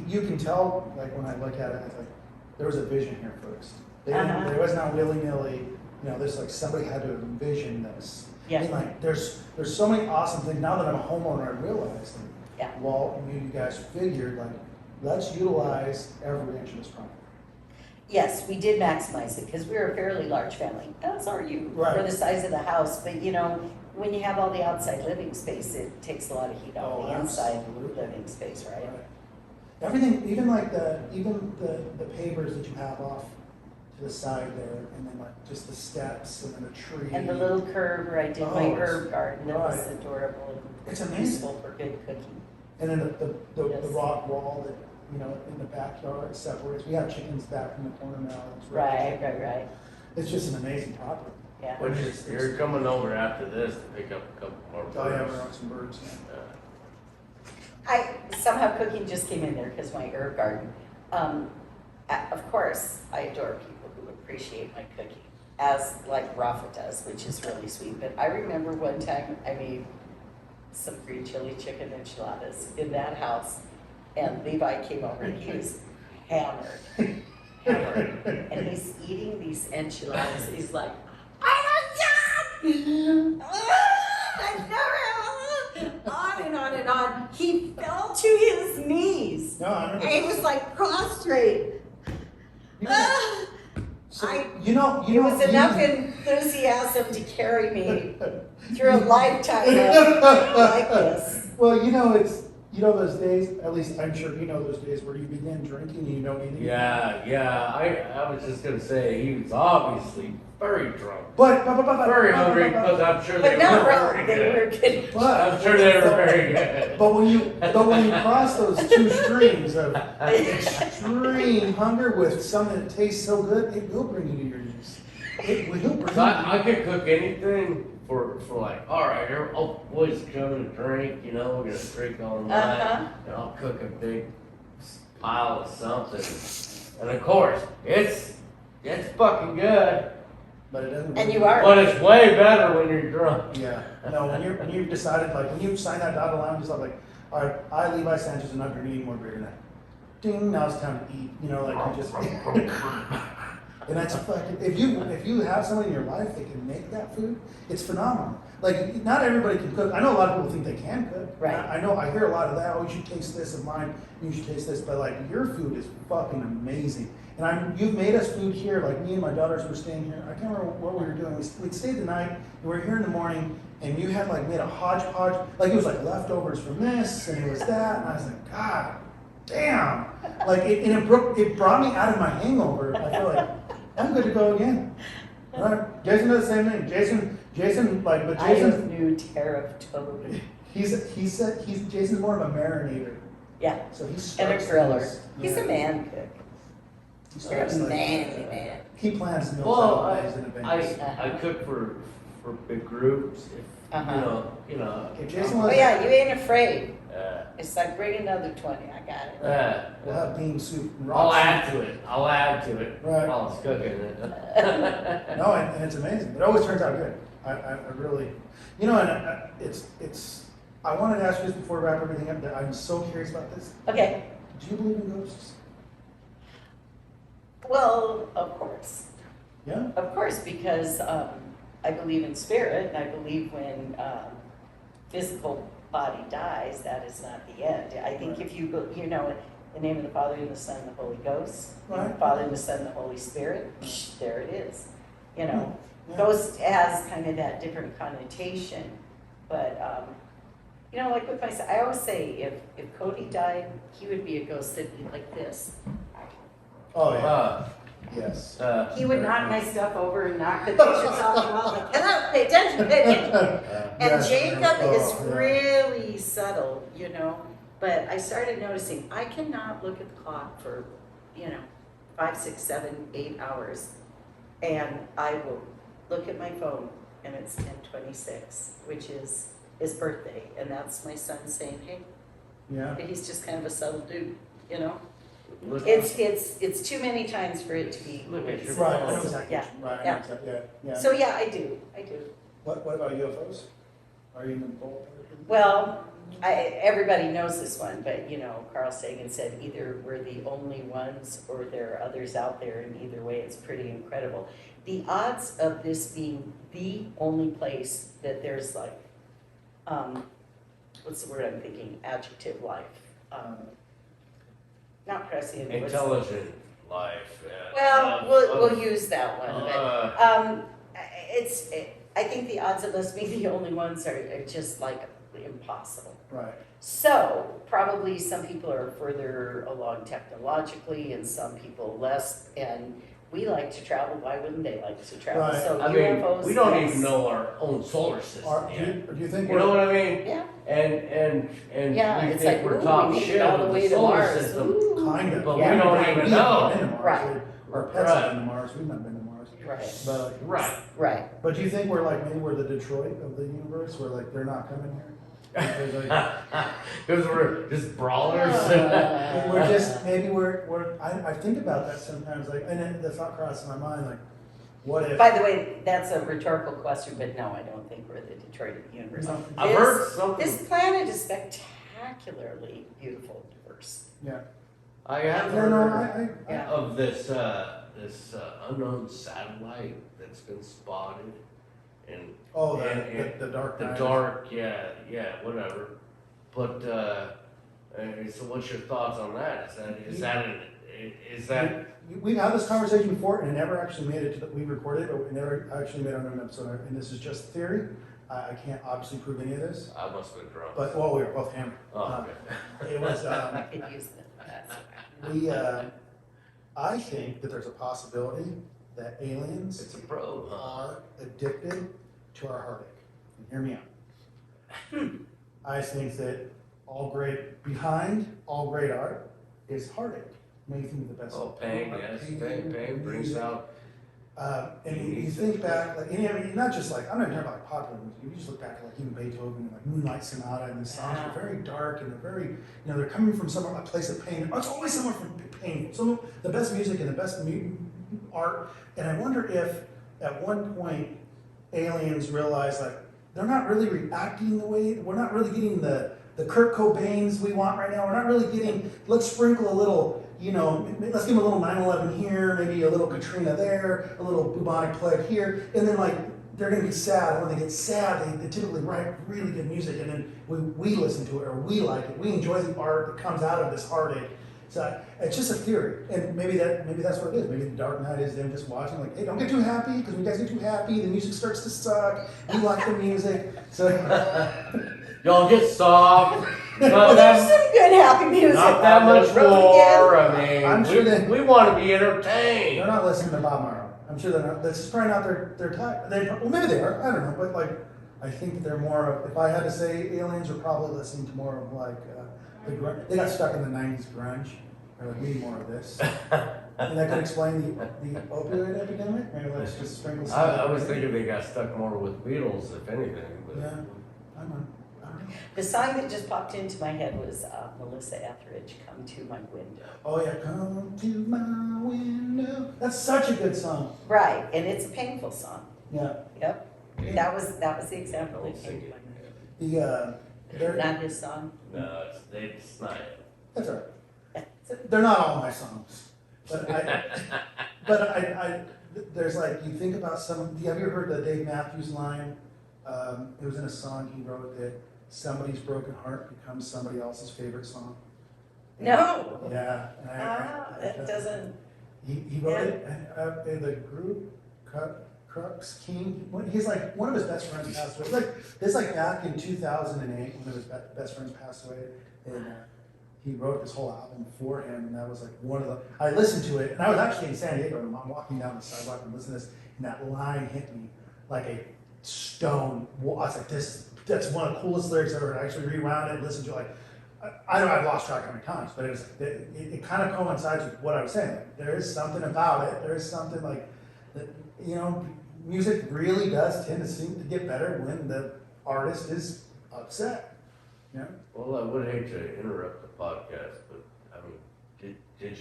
You can tell, when I look at it, it's like there was a vision here first. Uh-huh. There was not willy-nilly, there's somebody had to envision this. Yeah. There's so many awesome things. Now that I'm a homeowner, I realize Walt and you guys figured, let's utilize every inch of this property. Yes, we did maximize it because we're a fairly large family. As are you for the size of the house. But when you have all the outside living space, it takes a lot of heat off the inside living space, right? Everything, even the pavers that you have off to the side there, and then just the steps and then the tree. And the little curve where I did my herb garden that was adorable and it's amazing. useful for good cooking. And then the rock wall that, in the backyard separates. We have chickens back in the corner now. Right. It's just an amazing property. Yeah. Which is, you're coming over after this to pick up a couple more birds. Oh yeah, we're on some birds. Somehow cooking just came in there because my herb garden. Of course, I adore people who appreciate my cooking, as Rafa does, which is really sweet. But I remember one time I made some green chili chicken enchiladas in that house, and Levi came over and he was hammered, and he's eating these enchiladas. And he's like, on and on and on. He fell to his knees No, I remember. And he was like prostrate. You know, Ah! so, I- you It know, was enough enthusiasm to carry me through a lifetime of like this. Well, it's, those days, at least I'm sure you know those days where you begin drinking and you don't eat anything. Yeah. I was just gonna say he was obviously very drunk, But, very hungry, because I'm sure they But not were wrong, very they were good. getting. I'm sure they were very good. But when you cross those two streams of extreme hunger with something that tastes so good, it will bring you to your knees. It will bring you. So I could cook anything for like, all right, boys coming to drink, we're gonna drink all night, Uh-huh. and I'll cook a big pile of something, and of course, it's fucking good, But it doesn't. And you are. but it's way better when you're drunk. Yeah. No, when you've decided, like, when you sign that dotted line, just like, all right, I, Levi Sanchez, am not gonna eat any more beer tonight. Ding, now it's time to eat. Like you just. And that's fucking. If you have someone in your life that can make that food, it's phenomenal. Like, not everybody can cook. I know a lot of people think they can cook. Right. I hear a lot of that. Oh, you should taste this of mine. You should taste this. But like, your food is fucking amazing. And you've made us food here. Like, me and my daughters were staying here. I can't remember what we were doing. We'd stayed the night. And we were here in the morning. And you had like made a hodgepodge. Like, it was like leftovers from this, and it was that. And I was like, God damn. Like, it brought me out of my hangover. I feel like I'm good to go again. All right. Jason does the same thing. Jason, like, but I have Jason, new tariff totally. Jason's more of a marinator. Yeah, So he's and a griller. He's a man cook. He He's starts a like, manly man. he plans meals Well, out days in advance. I cook for big groups, if, Uh-huh. Okay, Jason Oh was. yeah, you ain't afraid. uh, It's like, bring another 20, I got it. We'll have bean soup and I'll raw add soup. to it. I'll add to it Right. while it's cooking. No, and it's amazing. It always turns out good. I really, and I wanted to ask you this before we wrap everything up, that I'm so curious about this. Okay, Do you believe in ghosts? well, of course. Yeah? Of course, because I believe in spirit, and I believe when physical body dies, that is not the end. I think if you go, in the name of the Father, and the Son, and the Holy Ghost, Right. the Father, and the Son, and the Holy Spirit, there it is. Yeah. Ghost has kind of that different connotation, but like with myself, I always say if Cody died, he would be a ghost that'd be like this. Oh, yeah. Uh, Yes. He would knock my stuff over and knock the pictures off the wall, like, hello, pay attention, pay attention. And Yes. Jacob is Oh, yeah. really subtle, but I started noticing, I cannot look at the clock for, 5, 6, 7, 8 hours. And I will look at my phone and it's 10:26, which is his birthday. And that's my son saying, hey, Yeah. but he's just kind of a subtle dude, look- It's too many times for it to be. Look at your Right, I know phone. exactly. Yeah. Right, I know Yeah. exactly. Yeah. So yeah, I do. What about UFOs? Are you in the boat? Well, everybody knows this one, but Carl Sagan said either we're the only ones or there are others out there, and either way it's pretty incredible. The odds of this being the only place that there's like, what's the word I'm thinking, adjective life, not prescient. what's the- Intelligent life. Well, we'll use that one, but I think the odds of us being the only ones are just like impossible. Right. So probably some people are further along technologically and some people less, and we like to travel. Why wouldn't they like to travel? Right. So I mean, UFOs, we don't yes. even know our own solar system yet. Do you think You know what I mean? Yeah, And yeah, we it's think like, we're ooh, top we made shit it all of the the way to solar Mars. system. Ooh. Kind of. But Yeah. we don't even We've know. been to Mars. Right. Our pets Right. have been to Mars. We've not been to Mars. Right, But, Right. right. but do you think maybe we're the Detroit of the universe, where like they're not coming here? Because, like, Because we're just brawlers. I think about that sometimes, like, and then the thought crosses my mind, like, what if? By the way, that's a rhetorical question, but no, I don't think we're the Detroit of the universe. No. I've heard something. This planet is spectacularly beautiful, diverse. Yeah. I have No, no, heard Yeah. of this unknown satellite that's been spotted, and The dark the night. dark, yeah, whatever. But So what's your thoughts on that? Is that We've had this conversation before and it never actually made it to we recorded it, but we never actually made it on an episode. And this is just theory. I can't obviously prove any of this. I must have been drunk. But, well, we were both hammered. Oh, okay. It was, I could use that. I think that there's a possibility that aliens It's a probe, huh? are addicted to our heartache. And hear me out. I think that behind all great art is heartache. Maybe think of the best. Oh, pain, yes, pain brings out. And you think back, like, I mean, not just like, I'm not talking about like popular music, you just look back at like even Beethoven and like Moonlight Sonata, and the songs are very dark and they're very, they're coming from somewhere, a place of pain. It's always somewhere from pain. Some of the best music and the best art. And I wonder if at one point aliens realize like, they're not really reacting the way, we're not really getting the Kurt Cobains we want right now. We're not really getting, let's sprinkle a little, let's give them a little 9/11 here, maybe a little Katrina there, a little bubonic plague here, and then like, they're gonna get sad. And when they get sad, they typically write really good music, and then we listen to it, or we like it. We enjoy the art that comes out of this heartache. So it's just a theory, and maybe that's what it is. Maybe the Dark Knight is them just watching, like, hey, don't get too happy, because when you guys get too happy, the music starts to suck. We like the music, so Y'all get soft. Well, there's some good happy music. Not that much more. I mean, I'm sure we want to be entertained. They're not listening to Bob Marley. I'm sure they're not. That's just probably not their type. Well, maybe they are. I don't know. But like, I think that they're more of. If I had to say, aliens are probably listening to more of like the grunge. They got stuck in the '90s grunge. They're like, we need more of this. And that could explain the opioid epidemic. Maybe let's just sprinkle some. I was thinking they got stuck more with Beatles, if anything. But. Yeah, I don't know. The song that just popped into my head was Melissa Etheridge, Come to My Window. Oh yeah, come to my window. That's such a good song. Right, and it's a painful song. Yeah. Yep. That was the example that came to my head. Not his song. No, it's not it. That's all right. They're not all my songs, but I there's like, you think about have you ever heard the Dave Matthews line? It was in a song he wrote that somebody's broken heart becomes somebody else's favorite song. No. Yeah. That doesn't. He wrote it, and the group Crux King. He's like, one of his best friends passed away. It's like back in 2008 when his best friends passed away, and he wrote this whole album for him, and that was like one of the. I listened to it, and I was actually in San Diego, and I'm walking down the sidewalk and listening to this, and that line hit me like a stone. I was like, that's one of the coolest lyrics ever. I actually rewound it and listened to it. Like, I know I've lost track how many times, but it kind of coincides with what I was saying. Like, there is something about it. There is something like that. Music really does tend to seem to get better when the artist is upset. Yeah. Well, I would hate to interrupt the podcast, but I mean, did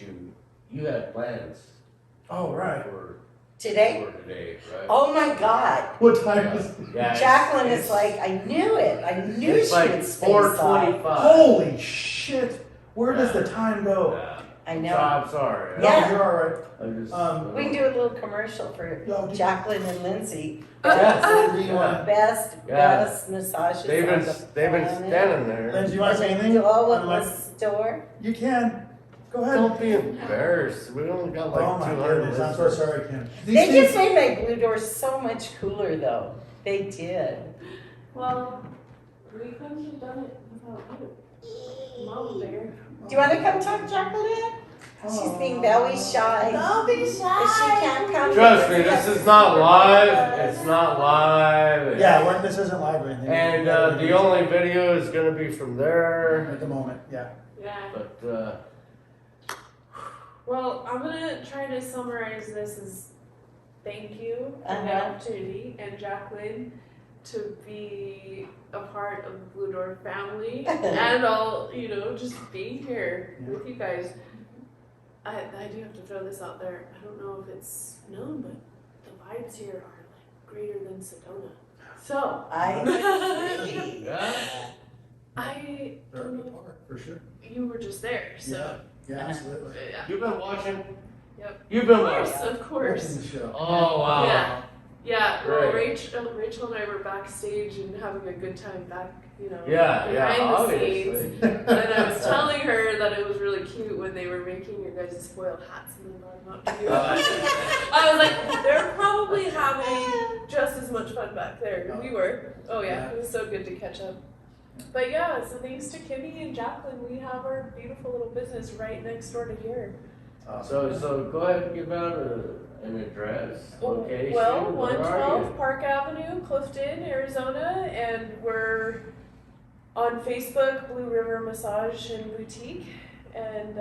you had plans? Oh right. For Today? Right? Oh my God. What time is it? Yeah, Jacqueline is like, I knew it. I knew it's she like would space off. 4:25. Holy shit! Where does the time go? Yeah. I know. So I'm sorry. No, Yeah. you're all right. I just, We can do a little commercial for Jacqueline and Lindsay. Yeah. Best massages They've on been the standing there. Lindsay, you want to say anything? Oh, in the store. You can. Go ahead. Don't be embarrassed. We only got like Oh my 200 goodness, I'm so listeners. sorry, Kim. They just made my blue door so much cooler, though. They did. Well, we couldn't have done it without you. Mom there. Do you want to come talk, Jacqueline? She's being very shy. Don't be But she can't come. Trust me, this is not live. It's not live. Yeah, this isn't live or anything. And the only video is going to be from there. At the moment, yeah. Yeah. But Well, I'm gonna try to summarize this as thank you for the Uh-huh. opportunity and Jacqueline to be a part of the Blue Door family and all, just being here with you guys. I do have to throw this out there. I don't know if it's known, but the vibes here are like greater than Sedona. So I agree. yeah. I They're don't at the know. park, for sure. You were just there, so Yeah, absolutely. yeah. You've been watching? Yep. You've been Of watching? course, of course. Watching the show. Oh, wow. Yeah. Yeah, well, Great. Rachel and I were backstage and having a good time back, Yeah, behind the obviously. scenes. And I was telling breaking your guys' foil hats and then brought them out to you. I was like, they're probably having just as much fun back there. We were. Oh yeah, it was so good to catch up. But yeah, so thanks to Kimmy and Jacqueline, we have our beautiful little business right next door to here. So go ahead and give out an address, location. Well, where are 112 you? Park Avenue, Clifton, Arizona, and we're on Facebook, Blue River Massage and Boutique, and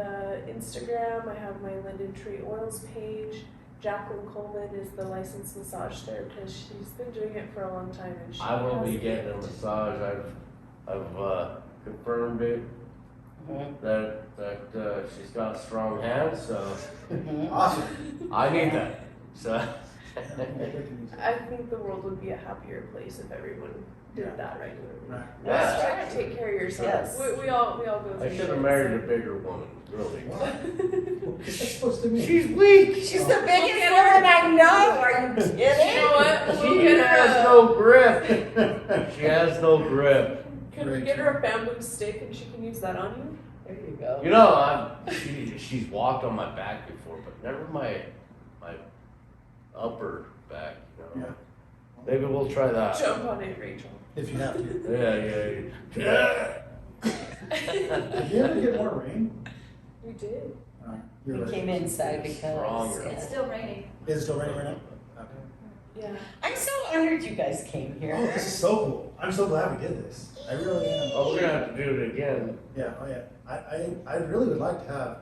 Instagram. I have my Linden Tree Oils page. Jacqueline Coleman is the licensed massage therapist. She's been doing it for a long time, and she I will has be getting a massage. I've confirmed it that she's got strong hands, so Awesome. I need that. So I think the world would be a happier place if everyone did that regularly. Right. Just try to take care of yourself. Yes. We all go through I should have shit, married so- a bigger woman, really. What's that supposed to mean? She's weak. She's the biggest woman I know. Are you You kidding? know what? We'll She get her has a- no grip. She has no grip. Can we get her a bamboo stick and she can use that on you? There you go. You know, she's walked on my back before, but never my upper back. You know. Yeah. Maybe we'll try that. Jump on it, Rachel. If you have to. Yeah. Did you ever get more rain? We did. You're We right. came inside because Stronger. it's Still raining. Is it still raining right now? Okay. Yeah. I'm so honored you guys came here. Oh, this is so cool. I'm so glad we did this. I really am. Oh, we're gonna have to do it again. Yeah, oh yeah. I really would like to have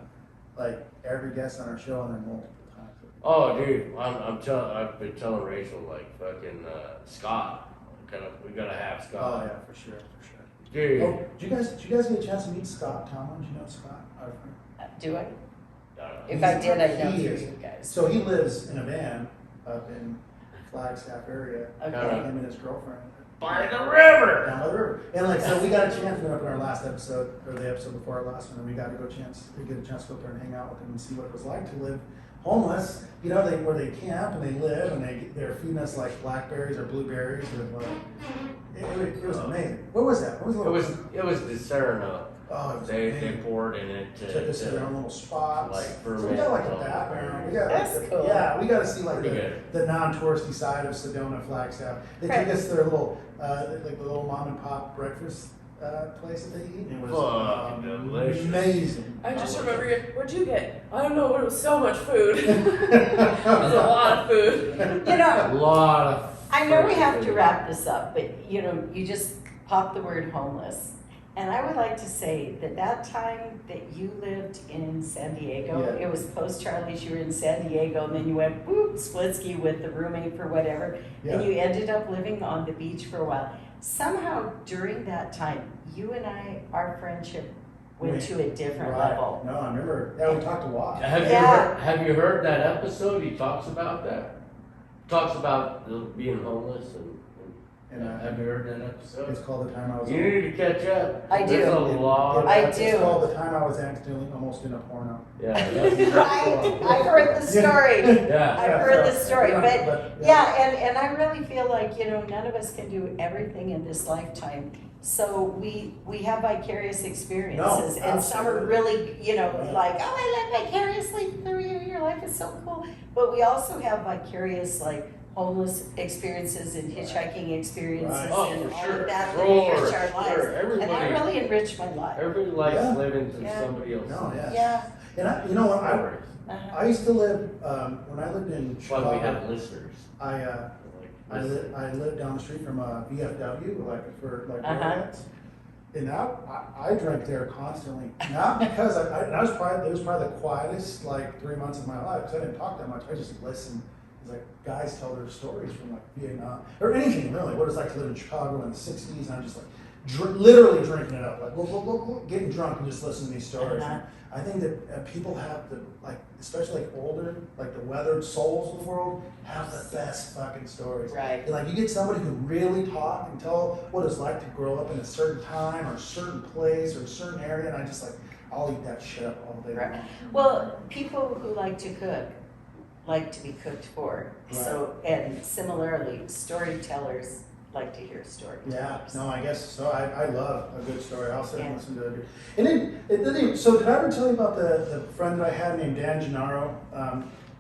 like every guest on our show and then multiple times. Oh, dude, I've been telling Rachel like fucking Scott. We gotta have Oh Scott. yeah, for sure. Dude. Oh, did you guys get a chance to meet Scott Tomlin? Do you know Scott? Our friend? Do I? Uh, If I did, I know He through is. you guys. So he lives in a van up in Flagstaff area. Okay. Him and his girlfriend. by the river. Down by the river. And like, so we got a chance, we went up in our last episode, or the episode before our last one, and we got to get a chance to go up there and hang out with them and see what it was like to live homeless. You know, where they camp and they live and they're feeding us like blackberries or blueberries or it was amazing. What was that? What was the It was the Sereno. Oh, it was They amazing. poured in it Took us to their own little spots. like So we got like a ferment. background. We got That's like cool. Yeah, we got to see like Pretty good. the non-touristy side of Sedona, Flagstaff. They Right. took us to their little like the little mom and pop breakfast place that they eat. And it was Fucking delicious. amazing. I just remember, what'd you get? I don't know, but it was so much food. It was a lot of food. You know, A lot of. I know we have to freaking- wrap this up, but you know, you just popped the word homeless. And I would like to say that time that you lived in San Diego, Yeah. it was post Charlie's, you were in San Diego, and then you went whoop, split ski with the roommate for whatever, and Yeah. you ended up living on the beach for a while. Somehow during that time, you and our friendship went to a different Right. level. No, I remember. Yeah, we talked a lot. Have you heard that episode? He talks about that. Talks about being homeless And have you heard that episode? it's called The Time I Was. You need to catch up. I do. There's a lot. I It's do. called The Time I Was Accidentally Almost in a Porno. Yeah, that's I've heard the story. Yeah. I've heard the story, Yeah, but yeah, and I really feel like, you know, none of us can do everything in this lifetime. So we have vicarious experiences, No, and some are absolutely. really, you know, Yeah. like, oh, I live vicariously through you, your life is so cool. But we also have vicarious, like, homeless experiences and hitchhiking experiences Right. Oh, and for all sure. of that Sure, enrich our lives. sure. And that Everybody, really enriched my life. everybody likes Yeah. living through Yeah. somebody else's No, yeah. Yeah. And you know what? Uh-huh. I used to live when I lived in That's why we Chicago. have listeners. I lived down the street from VFW, like for like Uh-huh. roommates. And now I drank there constantly. Not because it was probably the quietest like 3 months of my life because I didn't talk that much. I just listened. It's like guys tell their stories from like Vietnam or anything really. What it's like to live in Chicago in the '60s, and I'm just like literally drinking it up, like getting drunk and just listening to these stories. Uh-huh. I think that people have the like, especially like older, like the weathered souls of the world, have the best fucking stories. Right. And like you get somebody who really talk and tell what it's like to grow up in a certain time or a certain place or a certain area, and I just like I'll eat that shit up all day Right. long. Well, people who like to cook like to be cooked for. So, and similarly, storytellers like to hear stories. Yeah, no, I guess so. I love a good story. I'll sit and Yeah. listen to it. And then, so did I ever tell you about the friend that I had named Dan Gennaro?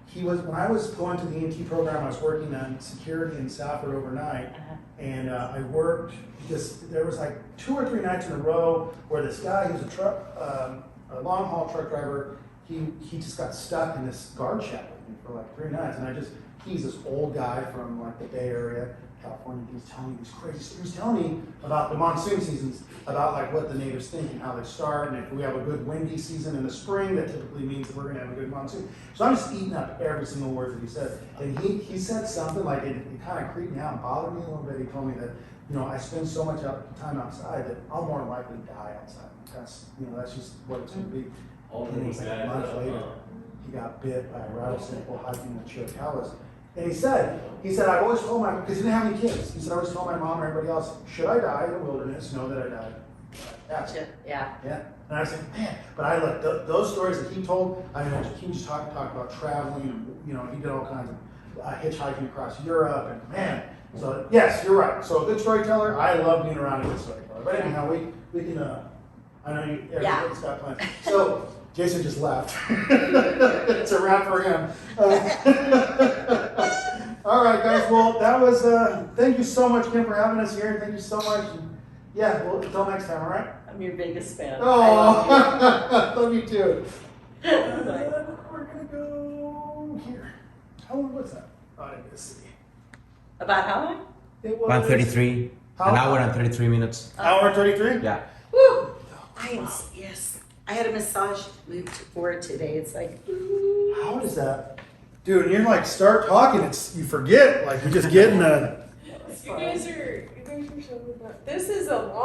He was, when I was going to the E.T. program, I was working on security in Safford overnight. Uh-huh. And I worked, there was like 2 or 3 nights in a row where this guy, he was a long haul truck driver, he just got stuck in this guard shack with me for like 3 nights. And he's this old guy from like the Bay Area, California. He was telling me these crazy, he was telling me about the monsoon seasons, about like what the natives think and how they start. And if we have a good windy season in the spring, that typically means that we're gonna have a good monsoon. So I'm just eating up every single word that he said. And he said something like, it kind of creeped me out and bothered me a little bit. He told me that, I spend so much time outside that I'll more than likely die outside. That's just what it's gonna be. And then it was like a month later, he got bit by a rattlesnake while hiking the Chiricahuas. And he said, I've always told because he didn't have any kids. He said, I always told my mom and everybody else, should I die in the wilderness, know that I died. Yeah. Yeah. And I said, man, but I like those stories that he told. I mean, he just talked about traveling, and, he did all kinds of hitchhiking across Europe, and man. So yes, you're right. So a good storyteller, I love being around a good storyteller. But anyhow, we can, I know everybody's got plans. So Jason just left. It's a wrap for him. All right, guys. Well, that was, thank you so much, Kim, for having us here. Thank you so much. And yeah, well, until next time, all right? I'm your biggest fan. Oh, love you too. Bye. We're going to go here. How long was that? I didn't see. About how long? It was 1:33. How- An hour and 33 minutes. Hour 33? Yeah. Woo! Yes. I had a massage for today. It's like, How does that? Dude, you're like, start talking, you forget. Like, you're just getting a. You guys are so good. This is a long.